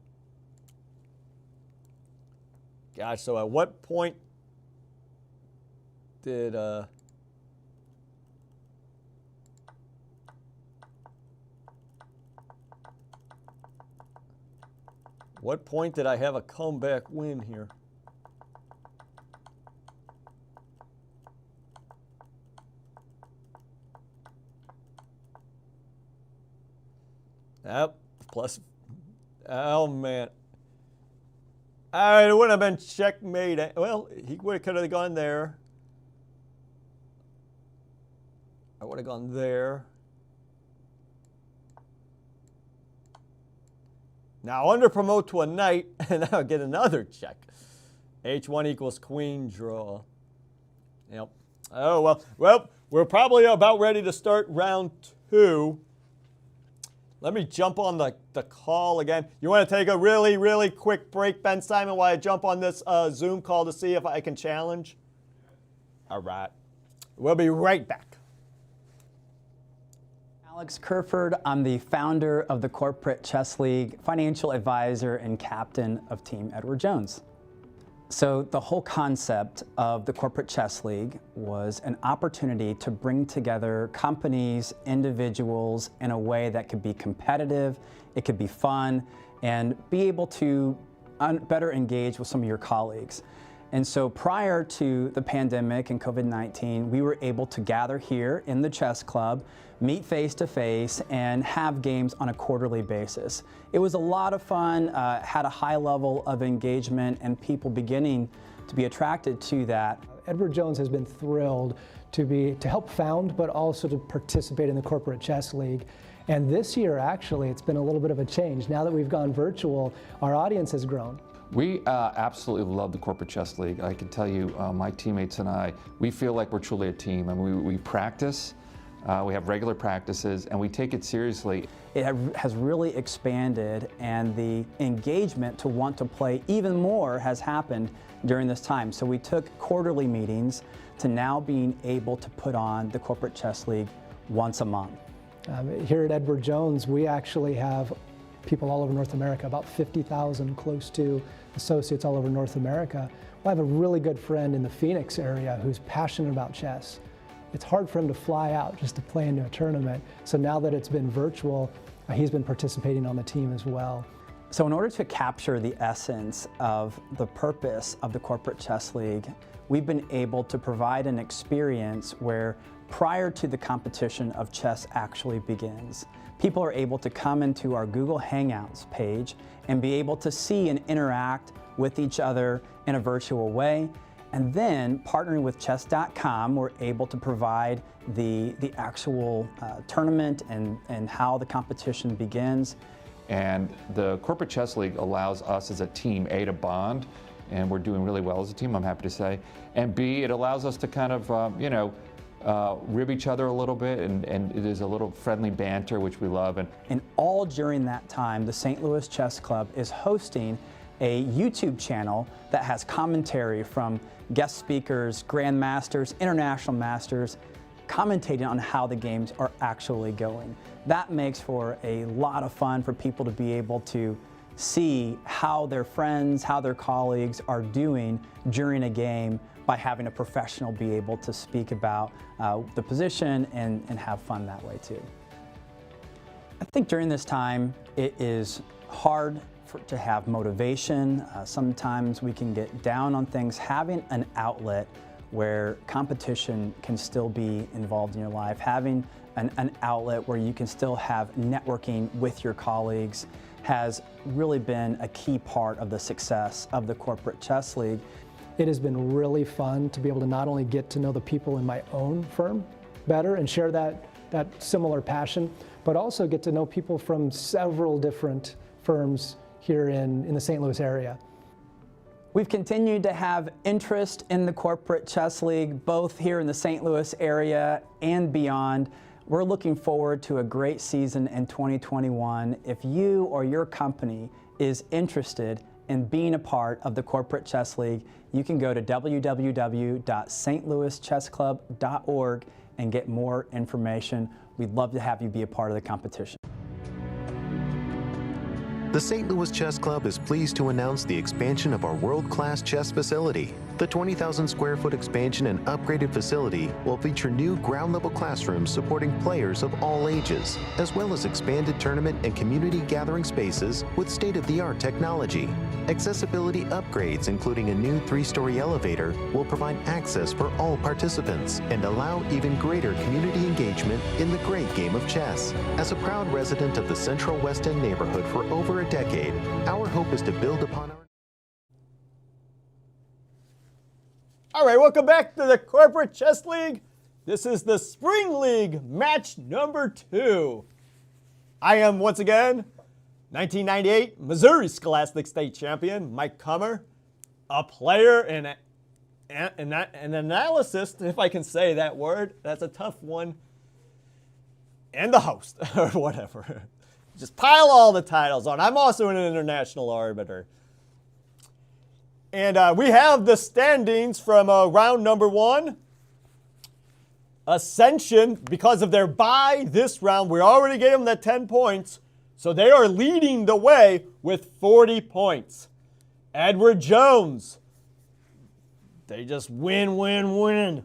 Speaker 2: Gosh, so at what point did... What point did I have a comeback win here? Yep, plus, oh man. All right, it wouldn't have been checkmate. Well, he could have gone there. I would have gone there. Now under promote to a knight, and I'll get another check. H1 equals queen draw. Yep. Oh, well, we're probably about ready to start round 2. Let me jump on the call again. You want to take a really quick break, Ben Simon, while I jump on this Zoom call to see if I can challenge? All right. We'll be right back.
Speaker 3: Alex Kerford, I'm the founder of the Corporate Chess League, financial advisor and captain of Team Edward Jones. So the whole concept of the Corporate Chess League was an opportunity to bring together companies, individuals in a way that could be competitive, it could be fun, and be able to better engage with some of your colleagues. And so prior to the pandemic and COVID-19, we were able to gather here in the chess club, meet face-to-face, and have games on a quarterly basis. It was a lot of fun, had a high level of engagement, and people beginning to be attracted to that.
Speaker 4: Edward Jones has been thrilled to help found, but also to participate in the Corporate Chess League. And this year, actually, it's been a little bit of a change. Now that we've gone virtual, our audience has grown.
Speaker 5: We absolutely love the Corporate Chess League. I can tell you, my teammates and I, we feel like we're truly a team. I mean, we practice, we have regular practices, and we take it seriously.
Speaker 3: It has really expanded, and the engagement to want to play even more has happened during this time. So we took quarterly meetings to now being able to put on the Corporate Chess League once a month.
Speaker 4: Here at Edward Jones, we actually have people all over North America, about 50,000 close to associates all over North America. Well, I have a really good friend in the Phoenix area who's passionate about chess. It's hard for him to fly out just to play into a tournament. So now that it's been virtual, he's been participating on the team as well.
Speaker 3: So in order to capture the essence of the purpose of the Corporate Chess League, we've been able to provide an experience where prior to the competition of chess actually begins, people are able to come into our Google Hangouts page and be able to see and interact with each other in a virtual way. And then partnering with chess.com, we're able to provide the actual tournament and how the competition begins.
Speaker 5: And the Corporate Chess League allows us as a team, A, to bond, and we're doing really well as a team, I'm happy to say, and B, it allows us to kind of, rib each other a little bit, and it is a little friendly banter, which we love.
Speaker 3: And all during that time, the St. Louis Chess Club is hosting a YouTube channel that has commentary from guest speakers, grandmasters, international masters, commentating on how the games are actually going. That makes for a lot of fun for people to be able to see how their friends, how their colleagues are doing during a game by having a professional be able to speak about the position and have fun that way too. I think during this time it is hard to have motivation. Sometimes we can get down on things. Having an outlet where competition can still be involved in your life, having an outlet where you can still have networking with your colleagues has really been a key part of the success of the Corporate Chess League.
Speaker 4: It has been really fun to be able to not only get to know the people in my own firm better and share that similar passion, but also get to know people from several different firms here in the St. Louis area.
Speaker 3: We've continued to have interest in the Corporate Chess League, both here in the St. Louis area and beyond. We're looking forward to a great season in 2021. If you or your company is interested in being a part of the Corporate Chess League, you can go to www.stlouischessclub.org and get more information. We'd love to have you be a part of the competition.
Speaker 6: The St. Louis Chess Club is pleased to announce the expansion of our world-class chess facility. The 20,000 square foot expansion and upgraded facility will feature new ground-level classrooms supporting players of all ages, as well as expanded tournament and community gathering spaces with state-of-the-art technology. Accessibility upgrades, including a new 3-story elevator, will provide access for all participants and allow even greater community engagement in the great game of chess. As a proud resident of the Central West End neighborhood for over a decade, our hope is to build upon our...
Speaker 2: All right, welcome back to the Corporate Chess League. This is the Spring League match number 2. I am, once again, 1998 Missouri Scholastic State Champion, Mike Kummer, a player and an analyst, if I can say that word. That's a tough one. And the host, or whatever. Just pile all the titles on. I'm also an international arbiter. And we have the standings from round number 1. Ascension, because of their bye this round, we already gave them that 10 points, so they are leading the way with 40 points. Edward Jones, they just win.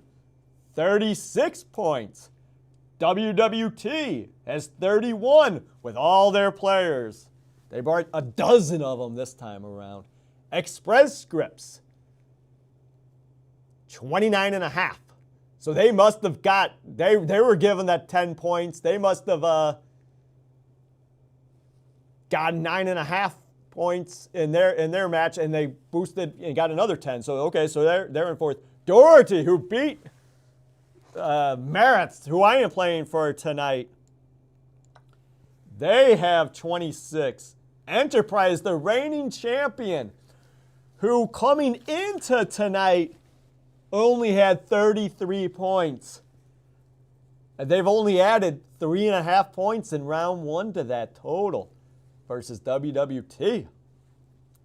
Speaker 2: 36 points. WWT has 31 with all their players. They brought a dozen of them this time around. Express Scripts, 29.5. So they must have got, they were given that 10 points. They must have got 9.5 points in their match, and they boosted and got another 10. So okay, so they're in fourth. Doherty, who beat Maritz, who I am playing for tonight, they have 26. Enterprise, the reigning champion, who coming into tonight only had 33 points. And they've only added 3.5 points in round 1 to that total versus WWT.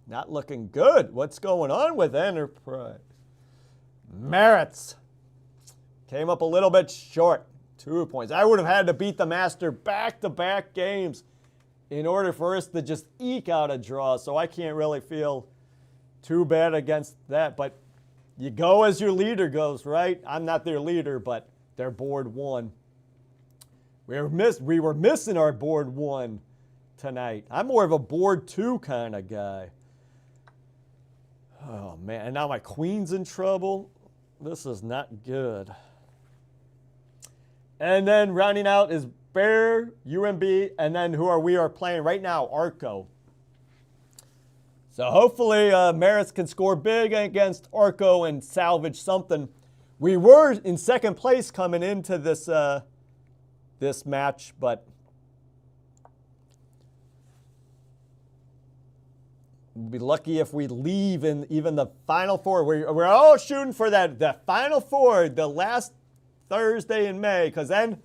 Speaker 2: Not looking good. What's going on with Enterprise? Maritz came up a little bit short. 2 points. I would have had to beat the Master back-to-back games in order for us to just eke out a draw. So I can't really feel too bad against that. But you go as your leader goes, right? I'm not their leader, but they're board 1. We were missing our board 1 tonight. I'm more of a board 2 kind of guy. Oh, man. And now my queen's in trouble. This is not good. And then rounding out is Bear, UMB, and then we are playing right now, Arco. So hopefully Maritz can score big against Arco and salvage something. We were in second place coming into this this match, but we'll be lucky if we leave in even the Final Four. We're all shooting for the Final Four, the last Thursday in May, because then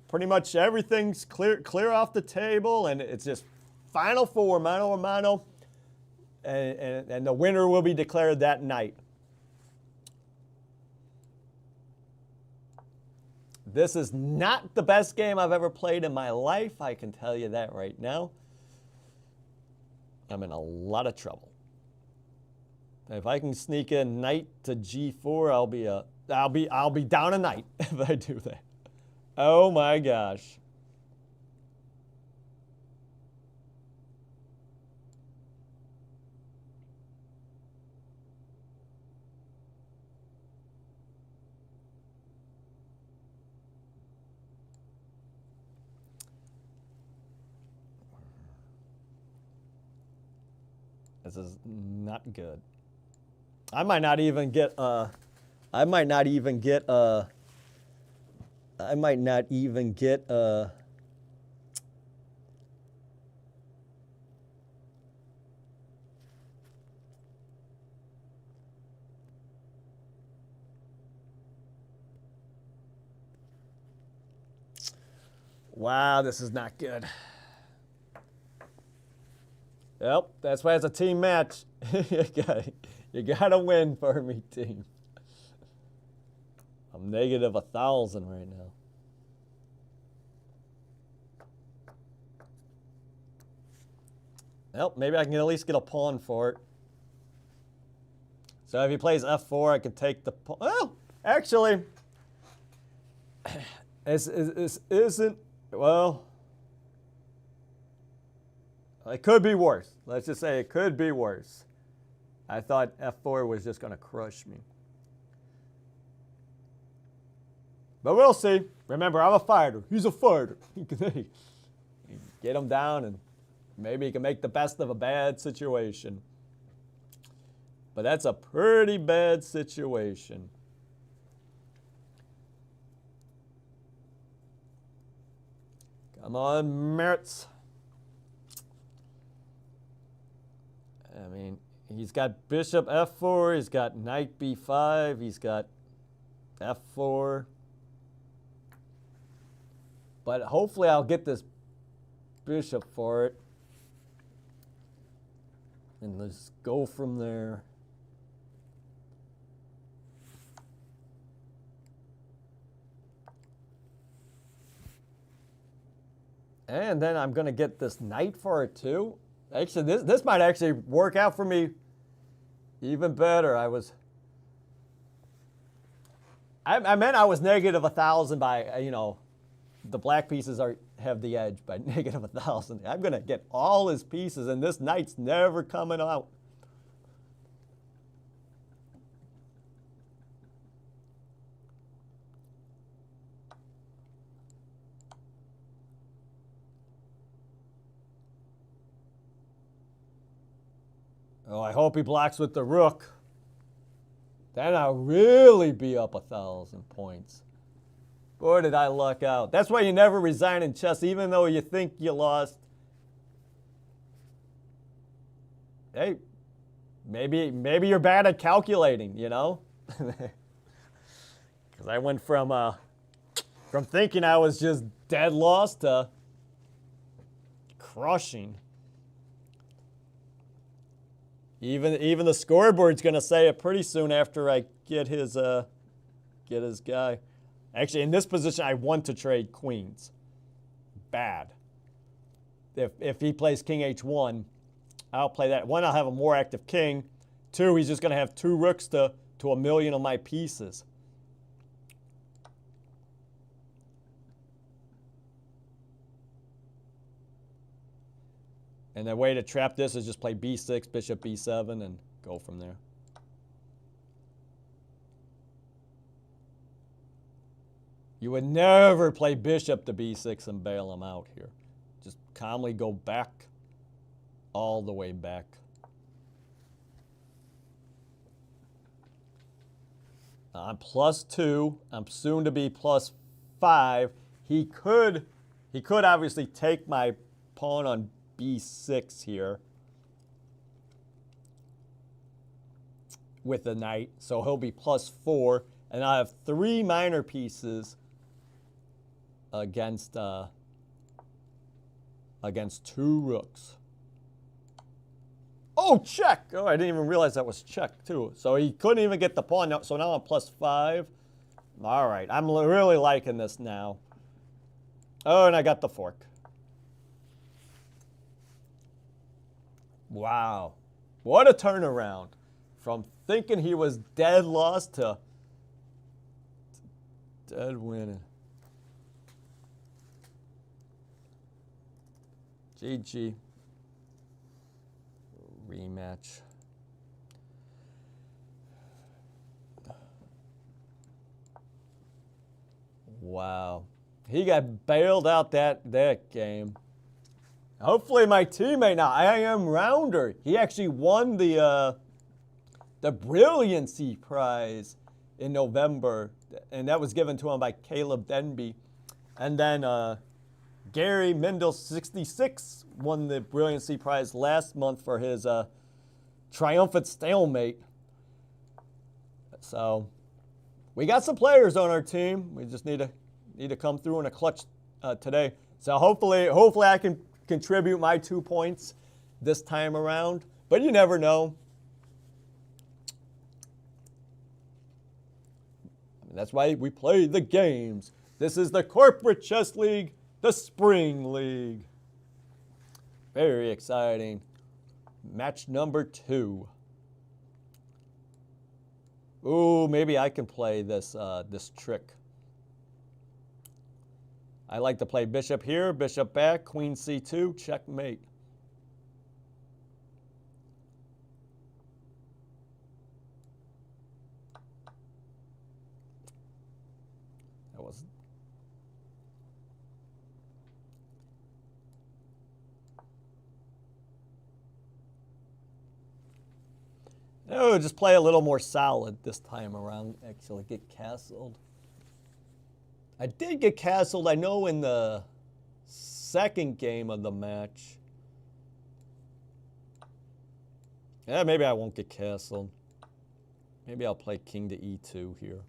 Speaker 2: pretty much everything's clear off the table, and it's just Final Four, mano a mano, and the winner will be declared that night. This is not the best game I've ever played in my life. I can tell you that right now. I'm in a lot of trouble. If I can sneak in knight to G4, I'll be down a knight if I do that. Oh my gosh. This is not good. I might not even get wow, this is not good. Yep, that's why it's a team match. You gotta win for me, team. I'm negative 1,000 right now. Well, maybe I can at least get a pawn for it. So if he plays f4, I can take the pawn. Well, actually, this isn't, well, it could be worse. Let's just say it could be worse. I thought f4 was just going to crush me. But we'll see. Remember, I'm a fighter. He's a fighter. He can get him down, and maybe he can make the best of a bad situation. But that's a pretty bad situation. Come on, Maritz. I mean, he's got bishop f4, he's got knight b5, he's got f4. But hopefully I'll get this bishop for it. And let's go from there. And then I'm going to get this knight for it too. Actually, this might actually work out for me even better. I meant I was negative 1,000 by, the black pieces have the edge by negative 1,000. I'm going to get all his pieces, and this knight's never coming out. Oh, I hope he blocks with the rook. Then I'll really be up 1,000 points. Boy, did I luck out. That's why you never resign in chess, even though you think you lost. Hey, maybe you're bad at calculating, Because I went from thinking I was just dead lost to crushing. Even the scoreboard's going to say it pretty soon after I get his guy. Actually, in this position, I want to trade queens. Bad. If he plays king h1, I'll play that. One, I'll have a more active king. Two, he's just going to have 2 rooks to a million of my pieces. And the way to trap this is just play b6, bishop b7, and go from there. You would never play bishop to b6 and bail him out here. Just calmly go back, all the way back. I'm +2. I'm soon to be +5. He could obviously take my pawn on b6 here with the knight, so he'll be +4, and I have 3 minor pieces against 2 rooks. Oh, check! Oh, I didn't even realize that was check too. So he couldn't even get the pawn. So now I'm +5. All right, I'm really liking this now. Oh, and I got the fork. Wow. What a turnaround. From thinking he was dead lost to dead winning. GG. Rematch. Wow. He got bailed out that game. Hopefully my teammate now, I am Rounder. He actually won the Brilliancy prize in November, and that was given to him by Caleb Denby. And then Gary Mendel 66 won the Brilliancy prize last month for his triumphant stalemate. So we got some players on our team. We just need to come through in a clutch today. So hopefully I can contribute my 2 points this time around, but you never know. That's why we play the games. This is the Corporate Chess League, the Spring League. Very exciting. Match number 2. Ooh, maybe I can play this trick. I like to play bishop here, bishop back, queen c2, checkmate. That was... Oh, just play a little more solid this time around. Actually, get castled. I did get castled, I know, in the second game of the match. Yeah, maybe I won't get castled. Maybe I'll play king to e2 here.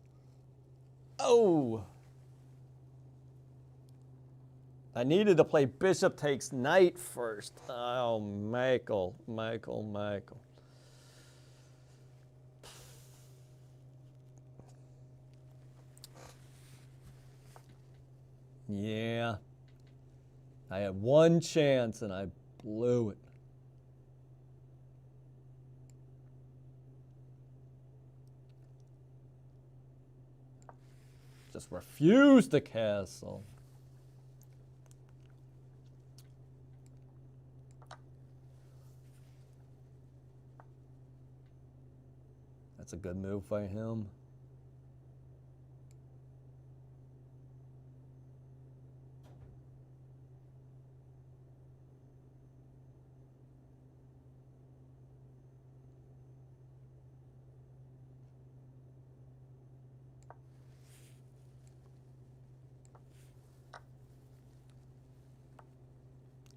Speaker 2: Oh! I needed to play bishop takes knight first. Oh, Michael. Yeah. I had one chance and I blew it. Just refuse the castle. That's a good move by him.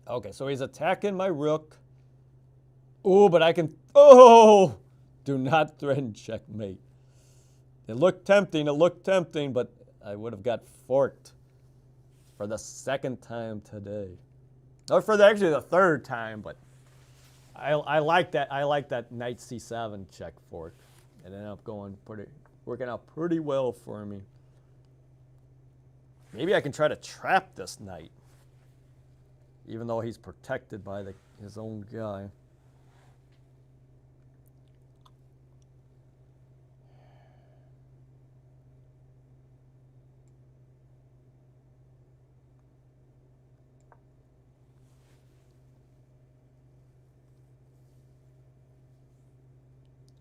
Speaker 2: Okay, so he's attacking my rook. Oh, but I can... Oh! Do not threaten checkmate. It looked tempting, but I would have got forked for the second time today. Or for actually the third time, but I like that. I like that knight c7 check fork. It ended up working out pretty well for me. Maybe I can try to trap this knight, even though he's protected by his own guy.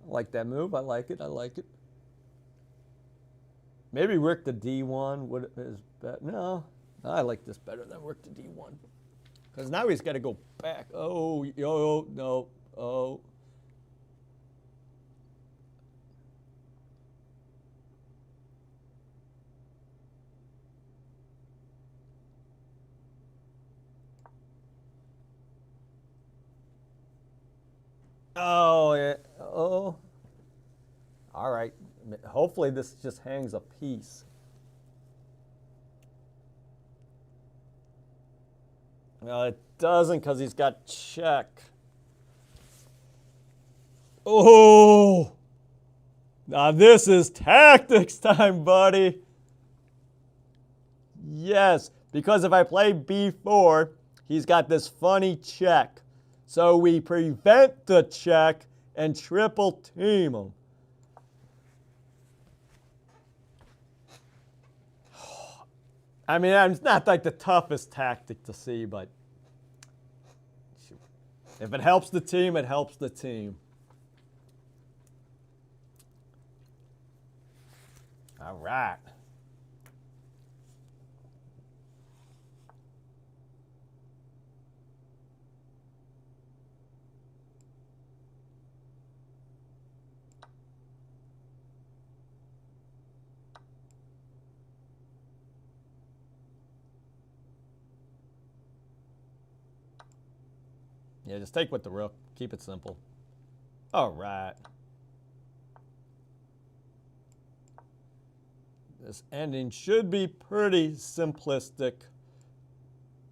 Speaker 2: I like that move. I like it. I like it. Maybe rook to d1 is better. No, I like this better than rook to d1. Because now he's got to go back. Oh, yo, no, oh. Oh, yeah. Oh. All right. Hopefully this just hangs a piece. No, it doesn't because he's got check. Oh! Now this is tactics time, buddy. Yes, because if I play b4, he's got this funny check. So we prevent the check and triple team him. I mean, it's not like the toughest tactic to see, but if it helps the team, it helps the team. All right. Yeah, just take with the rook. Keep it simple. All right. This ending should be pretty simplistic.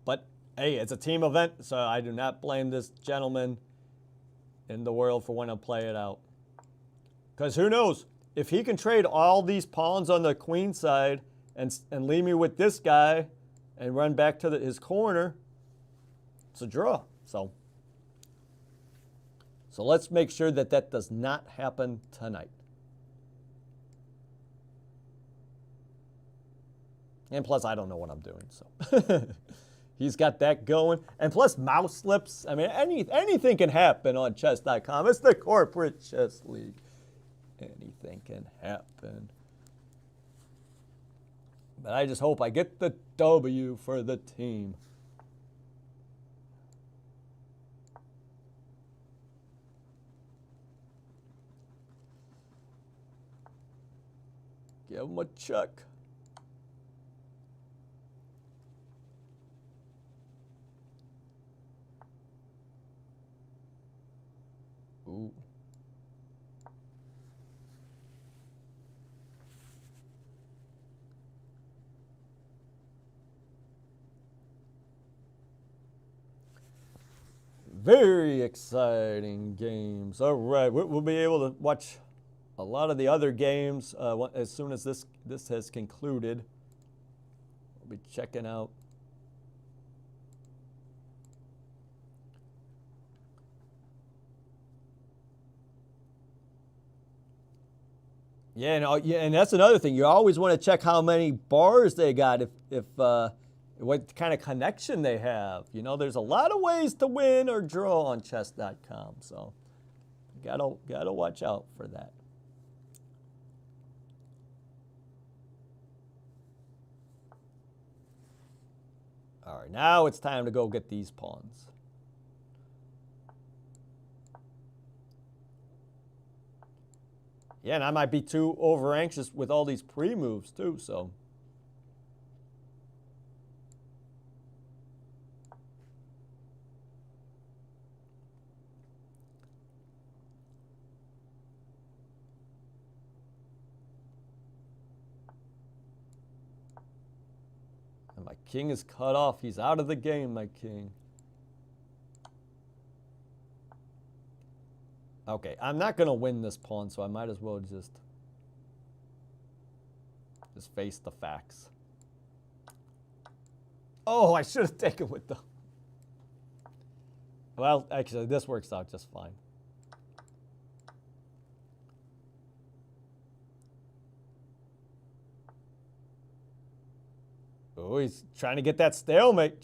Speaker 2: But, hey, it's a team event, so I do not blame this gentleman in the world for wanting to play it out. Because who knows? If he can trade all these pawns on the queen side and leave me with this guy and run back to his corner, it's a draw. So let's make sure that that does not happen tonight. And plus, I don't know what I'm doing, so. He's got that going. And plus, mouse slips. I mean, anything can happen on chess.com. It's the corporate chess league. Anything can happen. But I just hope I get the W for the team. Give him a check. Ooh. Very exciting games. All right, we'll be able to watch a lot of the other games as soon as this has concluded. We'll be checking out Yeah, and that's another thing. You always want to check how many bars they got, if what kind of connection they have. You know, there's a lot of ways to win or draw on chess.com, so gotta watch out for that. All right, now it's time to go get these pawns. Yeah, and I might be too over anxious with all these pre-moves too, so. And my king is cut off. He's out of the game, my king. Okay, I'm not going to win this pawn, so I might as well just face the facts. Oh, I should have taken with the... Well, actually, this works out just fine. Oh, he's trying to get that stalemate.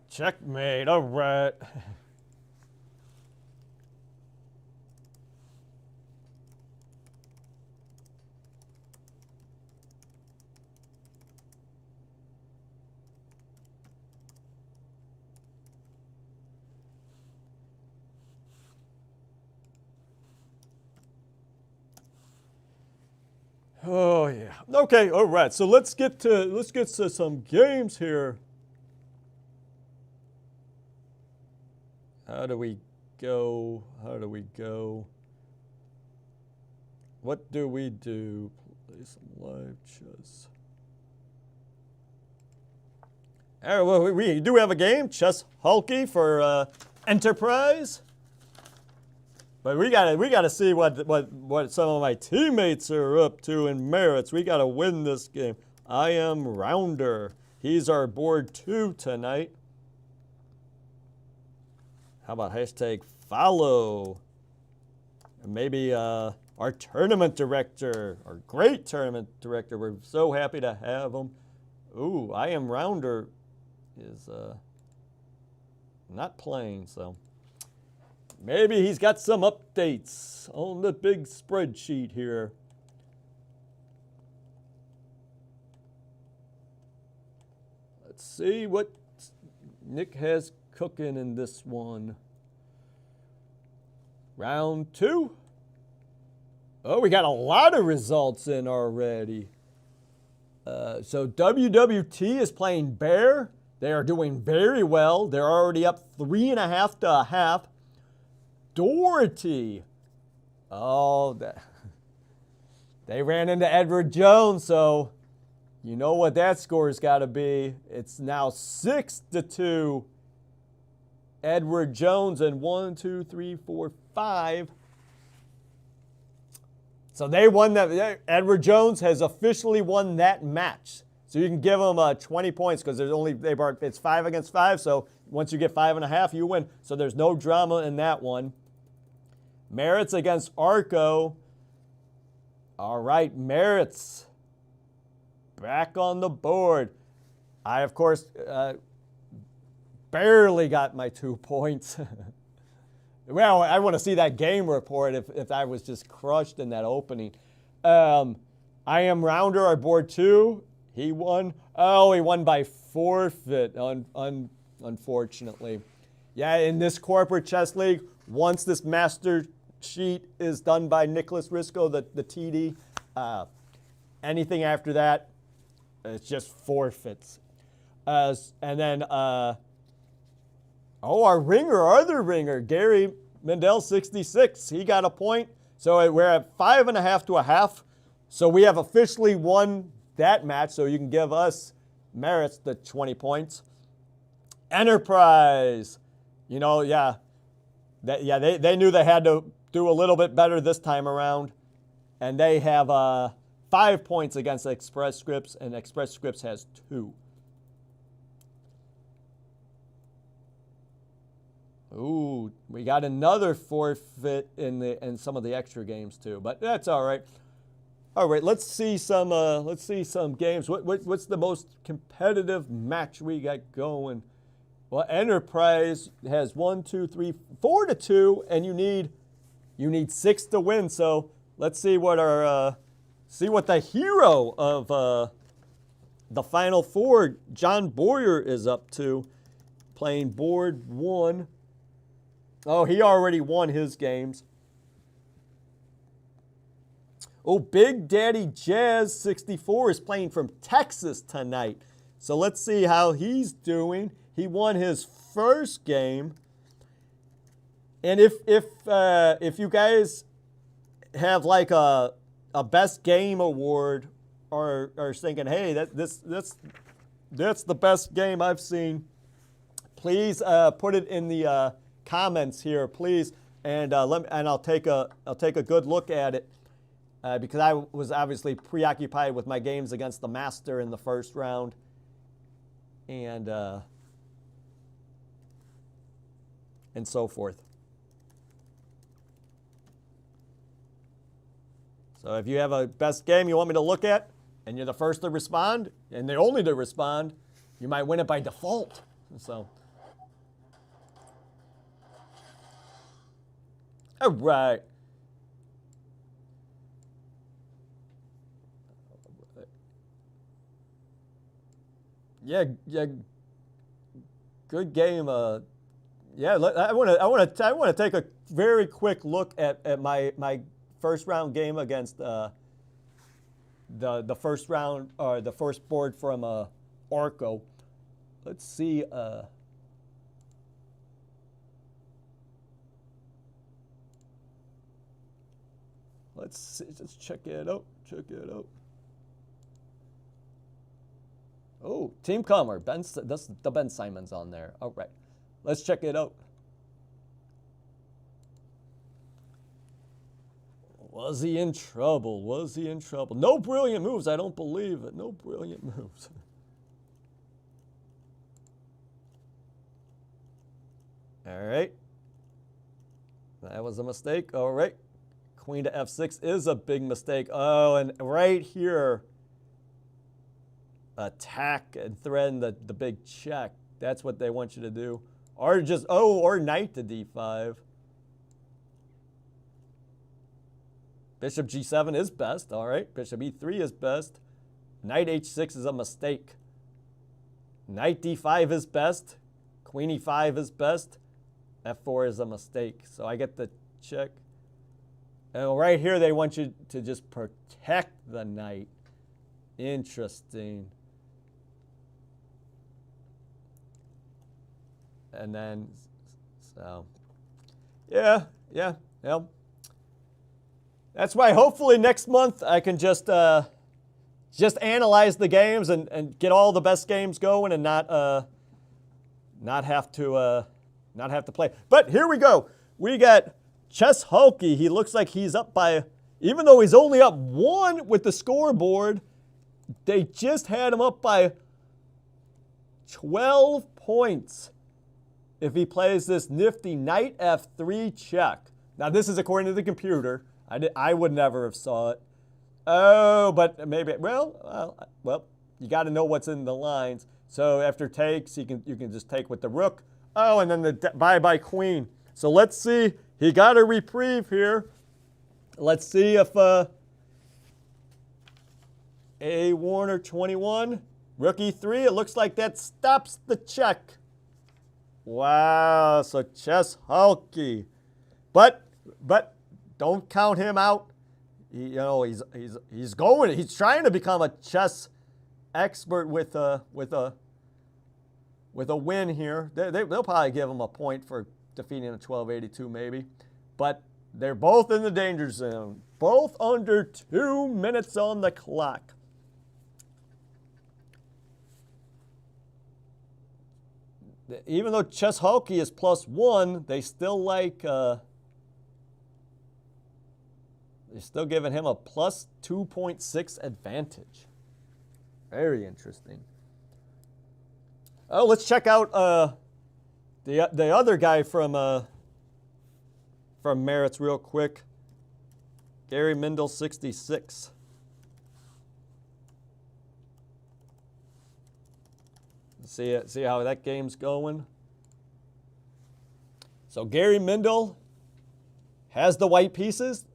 Speaker 2: Checkmate, all right. Oh yeah. Okay, all right. So let's get to some games here. How do we go? What do we do? Play some live chess. All right, well, we do have a game, Chess Hulky for Enterprise. But we gotta see what some of my teammates are up to in Maritz. We gotta win this game. I am Rounder. He's our board 2 tonight. How about hashtag follow? And maybe our tournament director, our great tournament director. We're so happy to have him. Ooh, I am Rounder is not playing, so maybe he's got some updates on the big spreadsheet here. Let's see what Nick has cooking in this one. Round 2. Oh, we got a lot of results in already. So WWT is playing Bear. They are doing very well. They're already up 3.5 to 1/2. Doherty. Oh, they ran into Edward Jones, so you know what that score's got to be. It's now 6 to 2. Edward Jones and 1, 2, 3, 4, 5. So they won that. Edward Jones has officially won that match. So you can give him 20 points because it's 5 against 5. So once you get 5.5, you win. So there's no drama in that one. Maritz against Arco. All right, Maritz back on the board. I, of course, barely got my 2 points. Well, I want to see that game report if I was just crushed in that opening. I am Rounder, our board 2. He won. Oh, he won by forfeit, unfortunately. Yeah, in this corporate chess league, once this master sheet is done by Nicholas Risco, the TD, anything after that, it's just forfeits. And then, our other ringer, Gary Mendel, 66, he got a point. So we're at 5.5 to 1/2. So we have officially won that match. So you can give us Maritz the 20 points. Enterprise, they knew they had to do a little bit better this time around. And they have 5 5 points against Express Scripts, and Express Scripts has 2. Ooh, we got another forfeit in some of the extra games too, but that's all right. All right, let's see some games. What's the most competitive match we got going? Well, Enterprise has 4 to 2, and you need 6 to win. So let's see what the hero of the Final Four, John Boyer, is up to, playing board 1. Oh, he already won his games. Oh, Big Daddy Jazz 64 is playing from Texas tonight. So let's see how he's doing. He won his first game. And if you guys have like a best game award, or are thinking, hey, that's the best game I've seen, please put it in the comments here, please, and I'll take a good look at it, because I was obviously preoccupied with my games against the Master in the first round, and so forth. So if you have a best game you want me to look at, and you're the first to respond, and the only to respond, you might win it by default. So. All right. Yeah. Good game. Yeah, I want to take a very quick look at my first round game against the first round, or the first board from Orco. Let's see. Let's check it out. Oh, Team Kummer. That's the Ben Simon's on there. All right. Let's check it out. Was he in trouble? No brilliant moves. I don't believe it. No brilliant moves. All right. That was a mistake. All right. Queen to F6 is a big mistake. Oh, and right here, attack and threaten the big check. That's what they want you to do. Or or knight to D5. Bishop G7 is best. All right. Bishop E3 is best. Knight H6 is a mistake. Knight D5 is best. Queen E5 is best. F4 is a mistake. So I get the check. And right here, they want you to just protect the knight. Interesting. And then, so, yeah. That's why hopefully next month I can just analyze the games and get all the best games going and not have to play. But here we go. We got Chess Hulky. He looks like he's up by, even though he's only up 1 with the scoreboard, they just had him up by 12 points if he plays this nifty Knight F3 check. Now this is according to the computer. I would never have saw it. Oh, but maybe, well, you got to know what's in the lines. So after takes, you can just take with the rook. Oh, and then the bye-bye queen. So let's see. He got a reprieve here. Let's see if A. Warner 21, rook E3. It looks like that stops the check. Wow. So Chess Hulky, but don't count him out. He's going. He's trying to become a chess expert with a win here. They'll probably give him a point for defeating a 1282 maybe. But they're both in the danger zone. Both under 2 minutes on the clock. Even though Chess Hulky is +1, they still like You're still giving him a plus 2.6 advantage. Very interesting. Oh, let's check out the other guy from Maritz real quick. Gary Mindel, 66. See how that game's going. So Gary Mindel has the white pieces.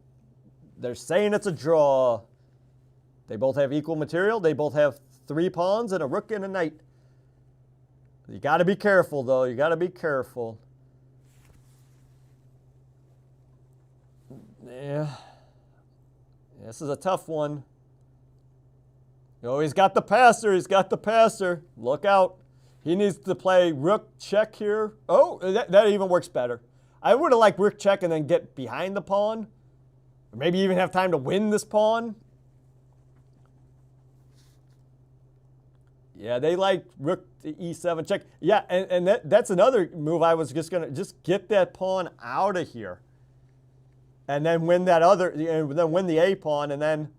Speaker 2: They're saying it's a draw. They both have equal material. They both have 3 pawns and a rook and a knight. You got to be careful, though. You got to be careful. Yeah. This is a tough one. Oh, he's got the passer. He's got the passer. Look out. He needs to play rook check here. Oh, that even works better. I would have liked rook check and then get behind the pawn. Or maybe even have time to win this pawn. Yeah, they like rook to e7 check. Yeah, and that's another move. I was just going to just get that pawn out of here. And then win that other, and then win the a pawn, and then,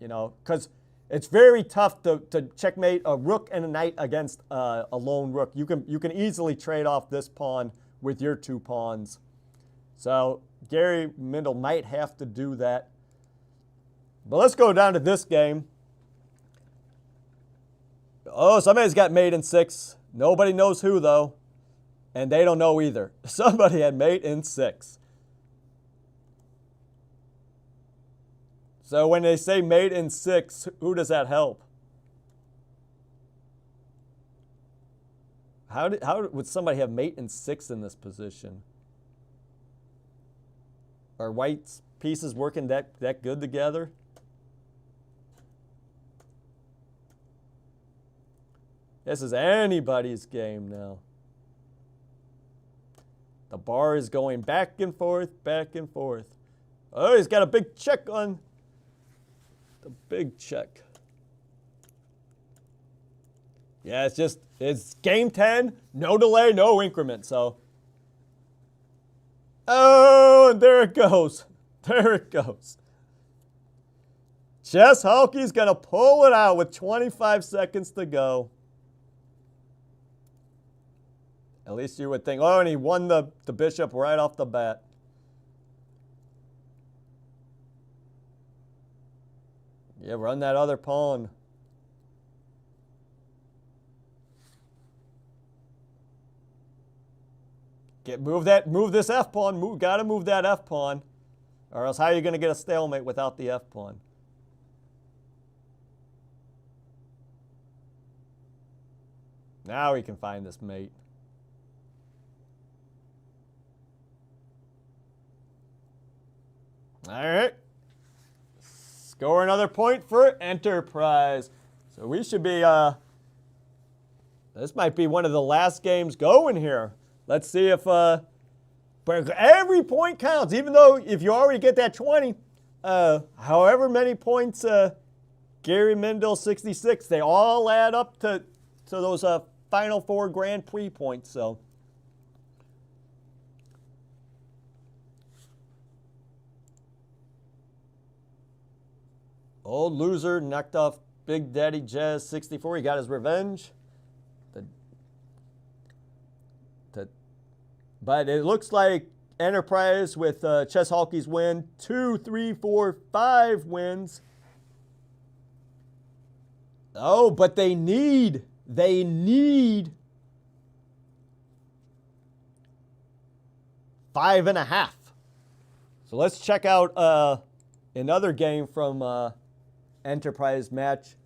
Speaker 2: you know, because it's very tough to checkmate a rook and a knight against a lone rook. You can easily trade off this pawn with your 2 pawns. So Gary Mindel might have to do that. But let's go down to this game. Oh, somebody's got mate in 6. Nobody knows who, though. And they don't know either. Somebody had mate in 6. So when they say mate in 6, who does that help? How would somebody have mate in 6 in this position? Are white's pieces working that good together? This is anybody's game now. The bar is going back and forth, back and forth. Oh, he's got a big check on the big check. Yeah, it's game 10, no delay, no increment, so. Oh, and there it goes. There it goes. Chess Hockey's going to pull it out with 25 seconds to go. At least you would think, oh, and he won the bishop right off the bat. Yeah, run that other pawn. Move this F pawn. Gotta move that F pawn. Or else how are you gonna get a stalemate without the F pawn? Now we can find this mate. All right. Score another point for Enterprise. So we should be, this might be one of the last games going here. Let's see if, but every point counts, even though if you already get that 20, however many points Gary Mindel, 66, they all add up to those final 4 Grand Prix points, so. Old loser knocked off Big Daddy Jazz 64. He got his revenge. But it looks like Enterprise with Chess Hockey's win. 2, 3, 4, 5 wins. Oh, but they need 5.5. So let's check out another game from Enterprise match.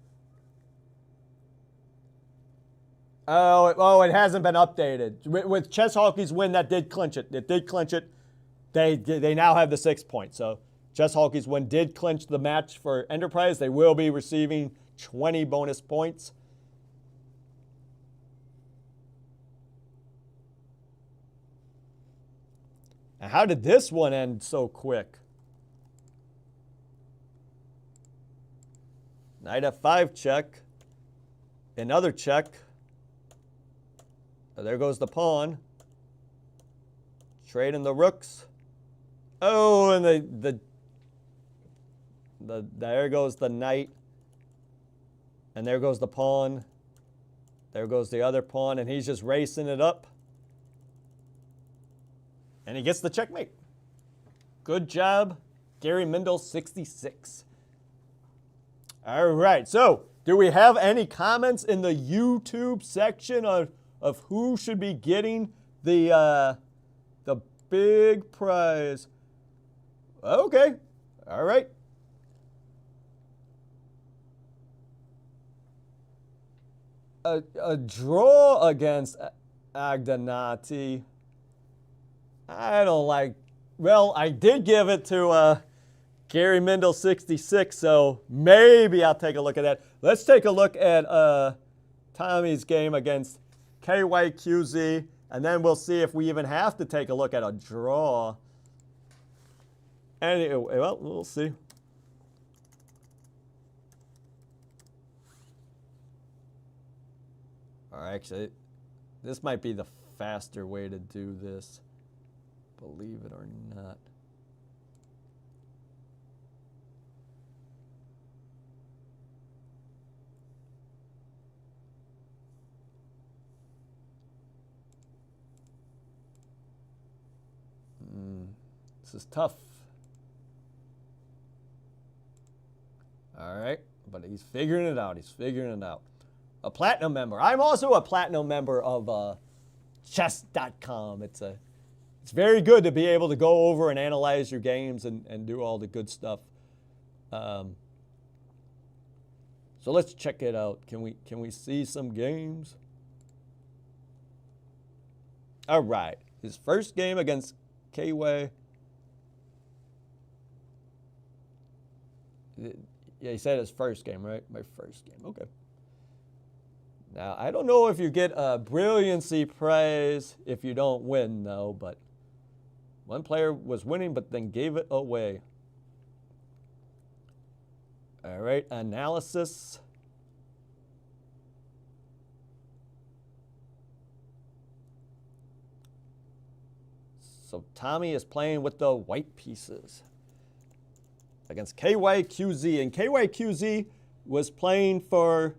Speaker 2: Oh, it hasn't been updated. With Chess Hockey's win, that did clinch it. It did clinch it. They now have the 6 points. So Chess Hockey's win did clinch the match for Enterprise. They will be receiving 20 bonus points. And how did this one end so quick? Knight F5 check. Another check. There goes the pawn. Trading the rooks. Oh, and the There goes the knight. And there goes the pawn. There goes the other pawn, and he's just racing it up. And he gets the checkmate. Good job, Gary Mindel, 66. All right, so do we have any comments in the YouTube section of who should be getting the big prize? Okay, all right. A draw against Agnati. I don't like. Well, I did give it to Gary Mindel 66, so maybe I'll take a look at that. Let's take a look at Tommy's game against KYQZ, and then we'll see if we even have to take a look at a draw. Anyway, well, we'll see. All right, actually, this might be the faster way to do this, believe it or not. This is tough. All right, but he's figuring it out. He's figuring it out. A platinum member. I'm also a platinum member of chess.com. It's very good to be able to go over and analyze your games and do all the good stuff. So let's check it out. Can we see some games? All right. His first game against KY. Yeah, he said his first game, right? My first game. Okay. Now, I don't know if you get a Brilliancy prize if you don't win, though, but one player was winning but then gave it away. All right, analysis. So Tommy is playing with the white pieces against KYQZ, and KYQZ was playing for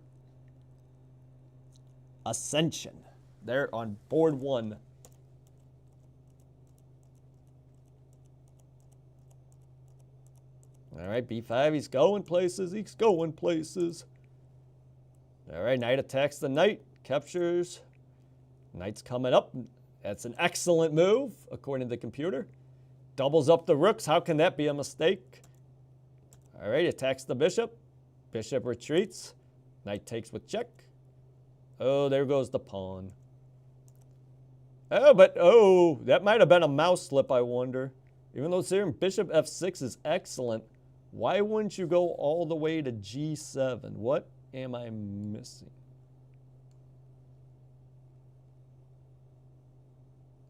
Speaker 2: Ascension. They're on board 1. All right, B5, he's going places. He's going places. All right, knight attacks the knight, captures. Knight's coming up. That's an excellent move, according to the computer. Doubles up the rooks. How can that be a mistake? All right, attacks the bishop. Bishop retreats. Knight takes with check. Oh, there goes the pawn. Oh, that might have been a mouse slip, I wonder. Even though it's here, bishop f6 is excellent, why wouldn't you go all the way to g7? What am I missing?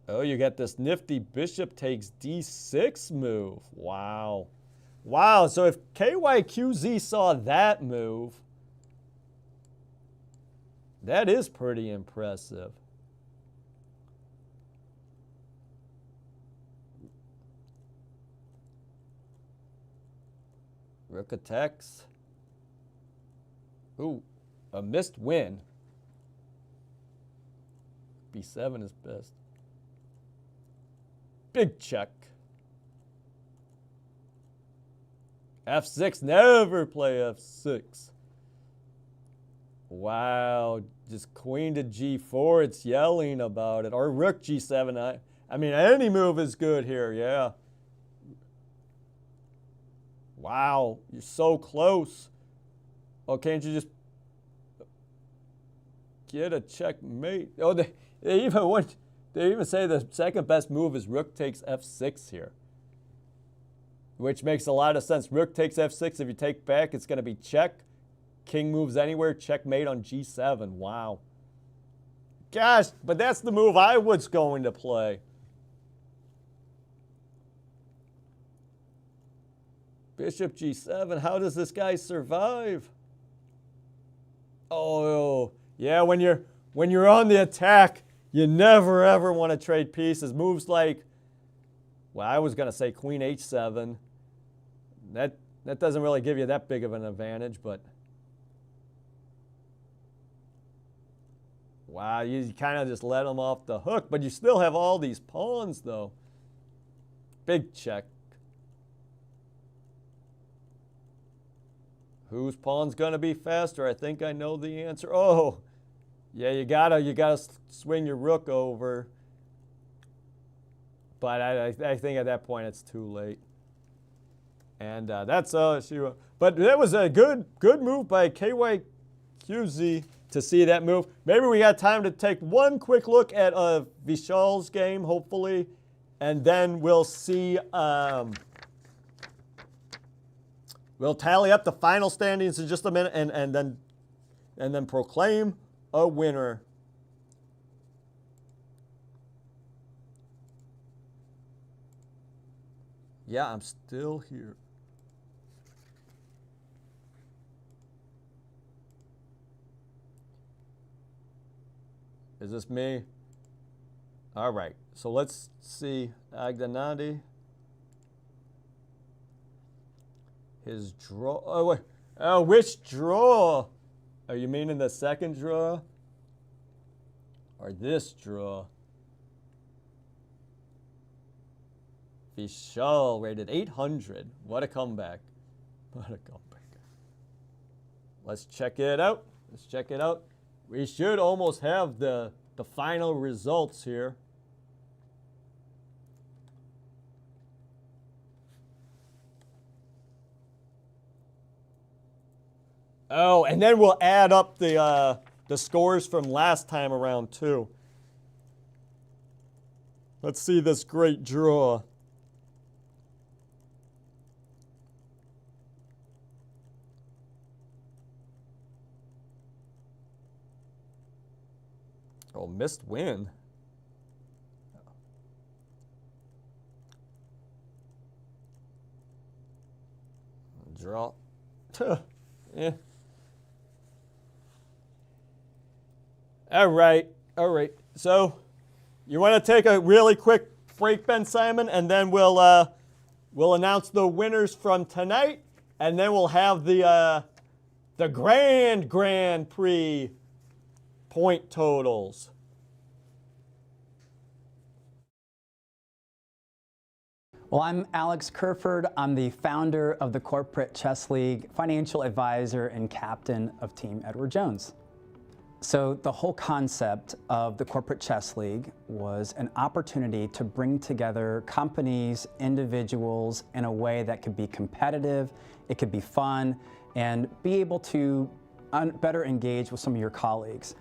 Speaker 2: Oh, you got this nifty bishop takes d6 move. Wow. Wow, so if KYQZ saw that move, that is pretty impressive. Rook attacks. Ooh, a missed win. B7 is best. Big check. F6, never play F6. Wow, just queen to G4, it's yelling about it. Or rook G7, I mean, any move is good here, yeah. Wow, you're so close. Oh, can't you just get a checkmate? Oh, they even say the second best move is rook takes F6 here. Which makes a lot of sense. Rook takes F6, if you take back, it's gonna be check. King moves anywhere, checkmate on G7. Wow. Gosh, but that's the move I was going to play. Bishop G7, how does this guy survive? Oh, yeah, when you're on the attack, you never ever want to trade pieces. Moves like, well, I was going to say queen H7. That doesn't really give you that big of an advantage, but wow, you kind of just let them off the hook, but you still have all these pawns, though. Big check. Whose pawn's gonna be faster? I think I know the answer. Oh, yeah, you gotta swing your rook over. But I think at that point it's too late. And that's but that was a good move by KYQZ to see that move. Maybe we got time to take one quick look at Vishal's game, hopefully, and then we'll see. We'll tally up the final standings in just a minute, and then proclaim a winner. Yeah, I'm still here. Is this me? All right, so let's see Agnati. His draw. Oh, wait. Oh, which draw? Are you meaning the second draw? Or this draw? Vishal rated 800. What a comeback. What a comeback. Let's check it out. Let's check it out. We should almost have the final results here. Oh, and then we'll add up the scores from last time around too. Let's see this great draw. Oh, missed win. Draw. Yeah. All right. So, you want to take a really quick break, Ben Simon, and then we'll announce the winners from tonight, and then we'll have the Grand Prix point totals.
Speaker 3: Well, I'm Alex Kerford. I'm the founder of the Corporate Chess League, financial advisor, and captain of Team Edward Jones. So the whole concept of the Corporate Chess League was an opportunity to bring together companies, individuals in a way that could be competitive, it could be fun, and be able to better engage with some of your colleagues.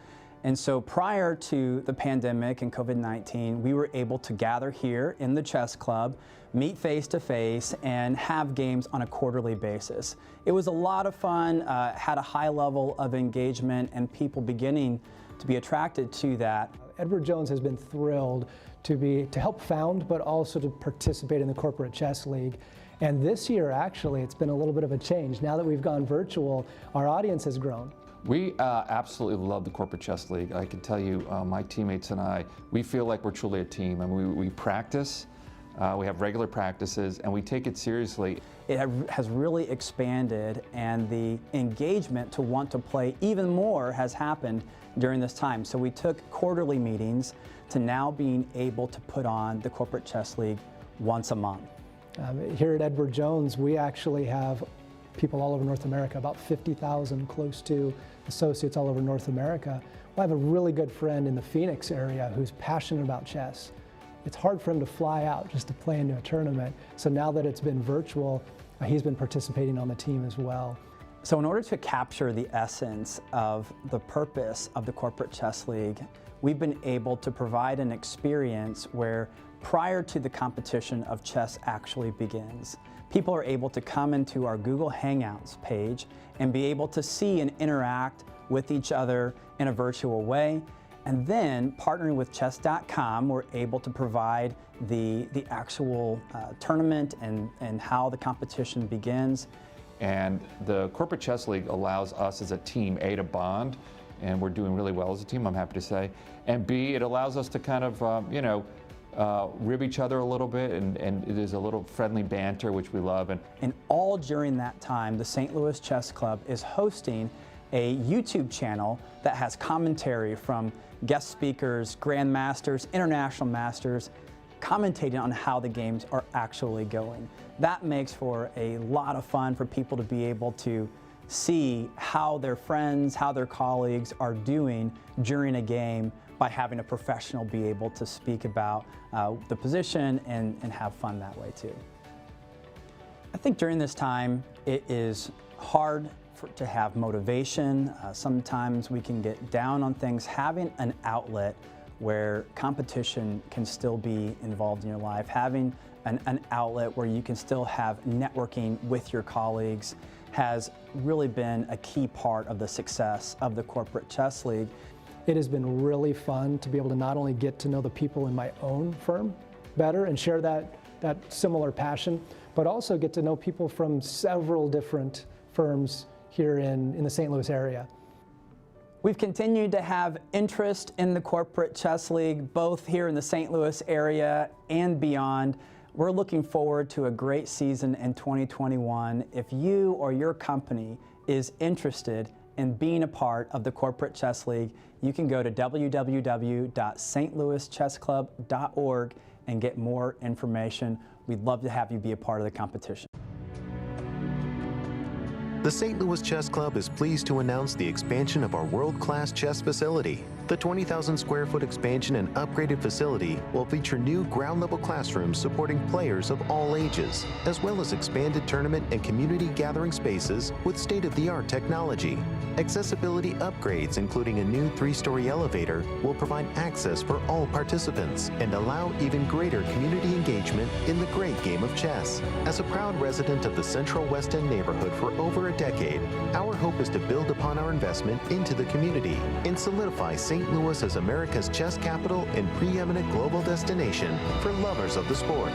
Speaker 3: And so prior to the pandemic and COVID-19, we were able to gather here in the chess club, meet face-to-face, and have games on a quarterly basis. It was a lot of fun, had a high level of engagement, and people beginning to be attracted to that.
Speaker 4: Edward Jones has been thrilled to help found, but also to participate in the Corporate Chess League. And this year, actually, it's been a little bit of a change. Now that we've gone virtual, our audience has grown.
Speaker 5: We absolutely love the Corporate Chess League. I can tell you, my teammates and I, we feel like we're truly a team. I mean, we practice, we have regular practices, and we take it seriously.
Speaker 3: It has really expanded, and the engagement to want to play even more has happened during this time. So we took quarterly meetings to now being able to put on the Corporate Chess League once a month.
Speaker 4: Here at Edward Jones, we actually have people all over North America, about 50,000 close to associates all over North America. Well, I have a really good friend in the Phoenix area who's passionate about chess. It's hard for him to fly out just to play into a tournament. So now that it's been virtual, he's been participating on the team as well.
Speaker 3: So in order to capture the essence of the purpose of the Corporate Chess League, we've been able to provide an experience where prior to the competition of chess actually begins, people are able to come into our Google Hangouts page and be able to see and interact with each other in a virtual way. And then, partnering with chess.com, we're able to provide the actual tournament and how the competition begins.
Speaker 5: And the Corporate Chess League allows us as a team, A, to bond, and we're doing really well as a team, I'm happy to say, and B, it allows us to kind of, rib each other a little bit, and it is a little friendly banter, which we love.
Speaker 3: And all during that time, the St. Louis Chess Club is hosting a YouTube channel that has commentary from guest speakers, grandmasters, international masters, commentating on how the games are actually going. That makes for a lot of fun for people to be able to see how their friends, how their colleagues are doing during a game by having a professional be able to speak about the position and have fun that way too. I think during this time it is hard to have motivation. Sometimes we can get down on things. Having an outlet where competition can still be involved in your life, having an outlet where you can still have networking with your colleagues has really been a key part of the success of the Corporate Chess League.
Speaker 4: It has been really fun to be able to not only get to know the people in my own firm better and share that similar passion, but also get to know people from several different firms here in the St. Louis area.
Speaker 3: We've continued to have interest in the Corporate Chess League, both here in the St. Louis area and beyond. We're looking forward to a great season in 2021. If you or your company is interested in being a part of the Corporate Chess League, you can go to www.stlouischessclub.org and get more information. We'd love to have you be a part of the competition.
Speaker 6: The St. Louis Chess Club is pleased to announce the expansion of our world-class chess facility. The 20,000 square foot expansion and upgraded facility will feature new ground-level classrooms supporting players of all ages, as well as expanded tournament and community gathering spaces with state-of-the-art technology. Accessibility upgrades, including a new 3-story elevator, will provide access for all participants and allow even greater community engagement in the great game of chess. As a proud resident of the Central West End neighborhood for over a decade, our hope is to build upon our investment into the community and solidify St. Louis as America's chess capital and preeminent global destination for lovers of the sport.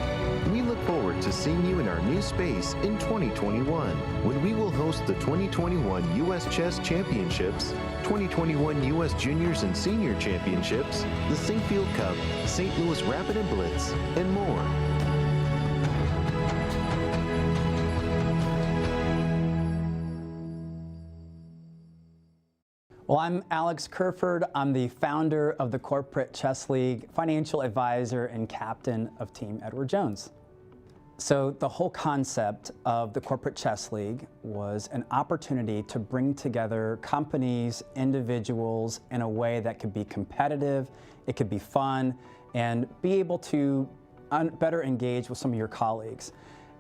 Speaker 6: We look forward to seeing you in our new space in 2021, when we will host the 2021 U.S. Chess Championships, 2021 U.S. Juniors and Senior Championships, the Sinkfield Cup, St. Louis Rapid and Blitz, and more.
Speaker 3: Well, I'm Alex Kerford. I'm the founder of the Corporate Chess League, financial advisor, and captain of Team Edward Jones. So the whole concept of the Corporate Chess League was an opportunity to bring together companies, individuals in a way that could be competitive, it could be fun, and be able to better engage with some of your colleagues.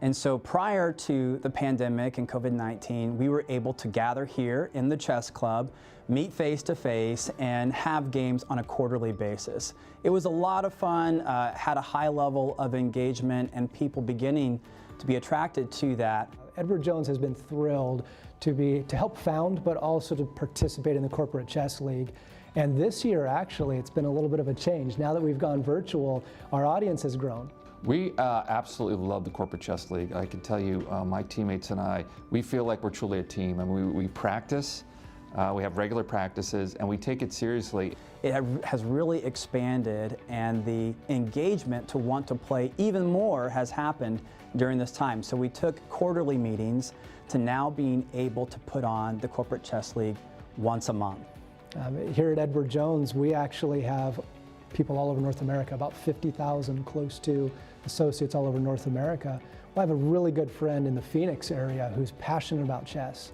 Speaker 3: And so prior to the pandemic and COVID-19, we were able to gather here in the chess club, meet face-to-face, and have games on a quarterly basis. It was a lot of fun, had a high level of engagement, and people beginning to be attracted to that.
Speaker 4: Edward Jones has been thrilled to help found, but also to participate in the Corporate Chess League. And this year, actually, it's been a little bit of a change. Now that we've gone virtual, our audience has grown.
Speaker 5: We absolutely love the Corporate Chess League. I can tell you, my teammates and I, we feel like we're truly a team. I mean, we practice, we have regular practices, and we take it seriously.
Speaker 3: It has really expanded, and the engagement to want to play even more has happened during this time. So we took quarterly meetings to now being able to put on the Corporate Chess League once a month.
Speaker 4: Here at Edward Jones, we actually have people all over North America, about 50,000 close to associates all over North America. Well, I have a really good friend in the Phoenix area who's passionate about chess.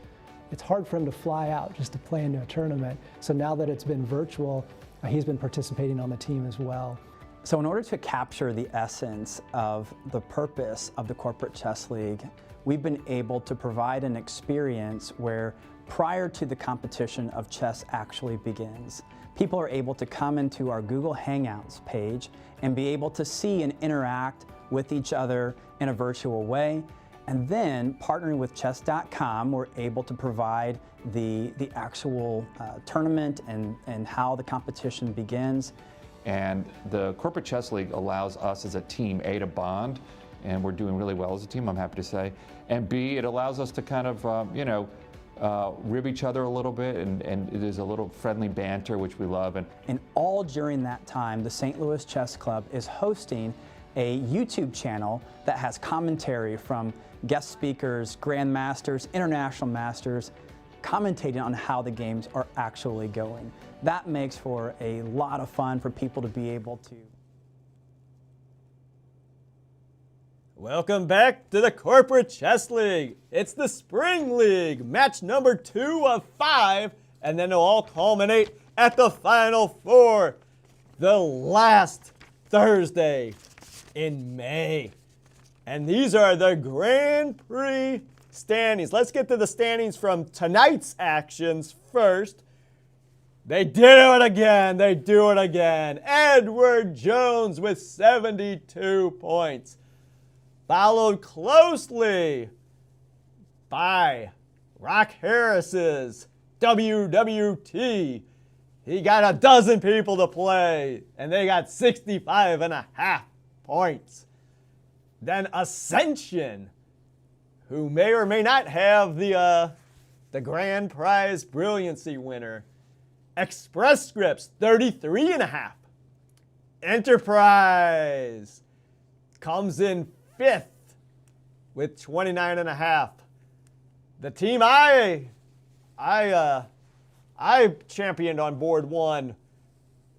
Speaker 4: It's hard for him to fly out just to play into a tournament. So now that it's been virtual, he's been participating on the team as well.
Speaker 3: So in order to capture the essence of the purpose of the Corporate Chess League, we've been able to provide an experience where prior to the competition of chess actually begins, people are able to come into our Google Hangouts page and be able to see and interact with each other in a virtual way. And then, partnering with chess.com, we're able to provide the actual tournament and how the competition begins.
Speaker 5: And the Corporate Chess League allows us as a team, A, to bond, and we're doing really well as a team, I'm happy to say, and B, it allows us to kind of, rib each other a little bit, and there's a little friendly banter, which we love.
Speaker 3: And all during that time, the St. Louis Chess Club is hosting a YouTube channel that has commentary from guest speakers, grandmasters, international masters, commentating on how the games are actually going. That makes for a lot of fun for people to be able to.
Speaker 2: Welcome back to the Corporate Chess League. It's the Spring League, match number 2 of 5, and then it'll all culminate at the Final Four, the last Thursday in May. And these are the Grand Prix standings. Let's get to the standings from tonight's actions first. They did it again. They do it again. Edward Jones with 72 points. Followed closely by Rock Harris's WWT. He got a dozen people to play, and they got 65.5 points. Then Ascension, who may or may not have the grand prize Brilliancy winner. Express Scripts, 33.5. Enterprise comes in 5th with 29.5. The team I championed on board 1.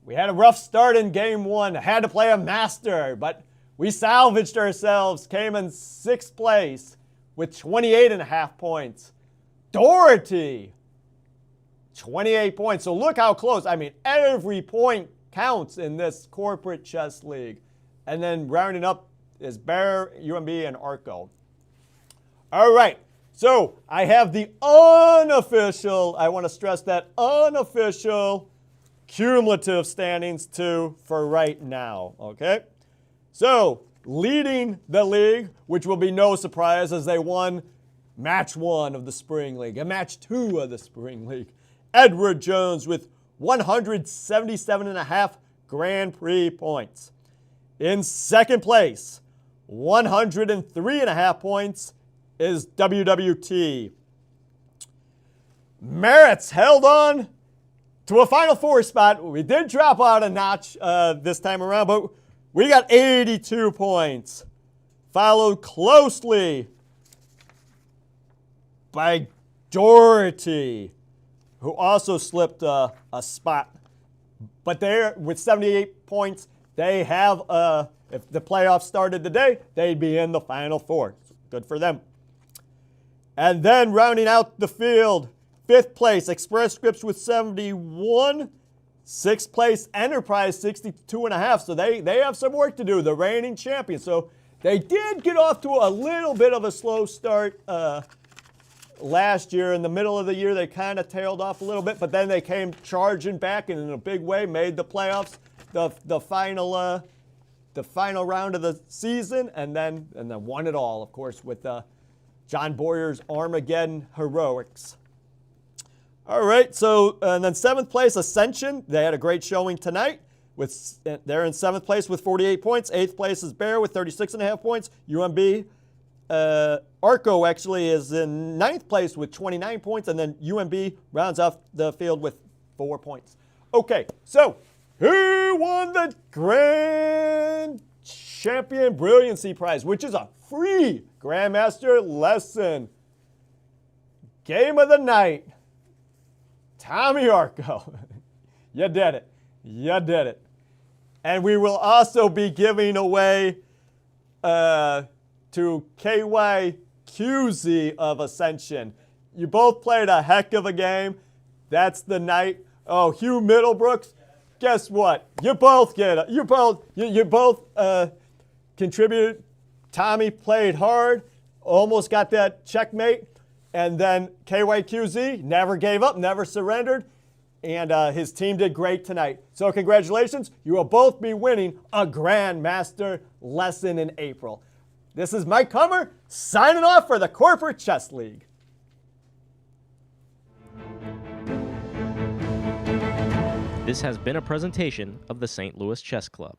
Speaker 2: We had a rough start in game 1. Had to play a master, but we salvaged ourselves. Came in 6th place with 28.5 points. Doherty, 28 points. So look how close. I mean, every point counts in this Corporate Chess League. And then rounding up is Bear, UMB, and Arco. All right. So I have the unofficial, I want to stress that, unofficial cumulative standings too for right now, okay? So leading the league, which will be no surprise as they won match 1 of the Spring League and match 2 of the Spring League, Edward Jones with 177.5 Grand Prix points. In 2nd place, 103.5 points, is WWT. Maritz held on to a Final Four spot. We did drop out a notch this time around, but we got 82 points. Followed closely by Doherty, who also slipped a spot. But they're with 78 points. They have, if the playoffs started today, they'd be in the Final Four. Good for them. And then rounding out the field, 5th place, Express Scripts with 71. 6th place, Enterprise, 62.5. So they have some work to do, the reigning champions. So they did get off to a little bit of a slow start last year. In the middle of the year, they kind of tailed off a little bit, but then they came charging back and in a big way made the playoffs, the final round of the season, and then won it all, of course, with John Boyer's Armageddon heroics. All right, so and then 7th place, Ascension. They had a great showing tonight. They're in 7th place with 48 points. 8th place is Bear with 36.5 points. UMB, Arco actually is in 9th place with 29 points, and then UMB rounds off the field with 4 points. Okay, so who won the Grand Champion Brilliancy Prize, which is a free Grandmaster lesson? Game of the night, Tommy Arco. You did it. You did it. And we will also be giving away to KYQZ of Ascension. You both played a heck of a game. That's the night. Oh, Hugh Middlebrooks, guess what? You both get it. You both contributed. Tommy played hard, almost got that checkmate. And then KYQZ never gave up, never surrendered. And his team did great tonight. So congratulations. You will both be winning a Grandmaster lesson in April. This is Mike Kummer signing off for the Corporate Chess League.
Speaker 1: This has been a presentation of the St. Louis Chess Club.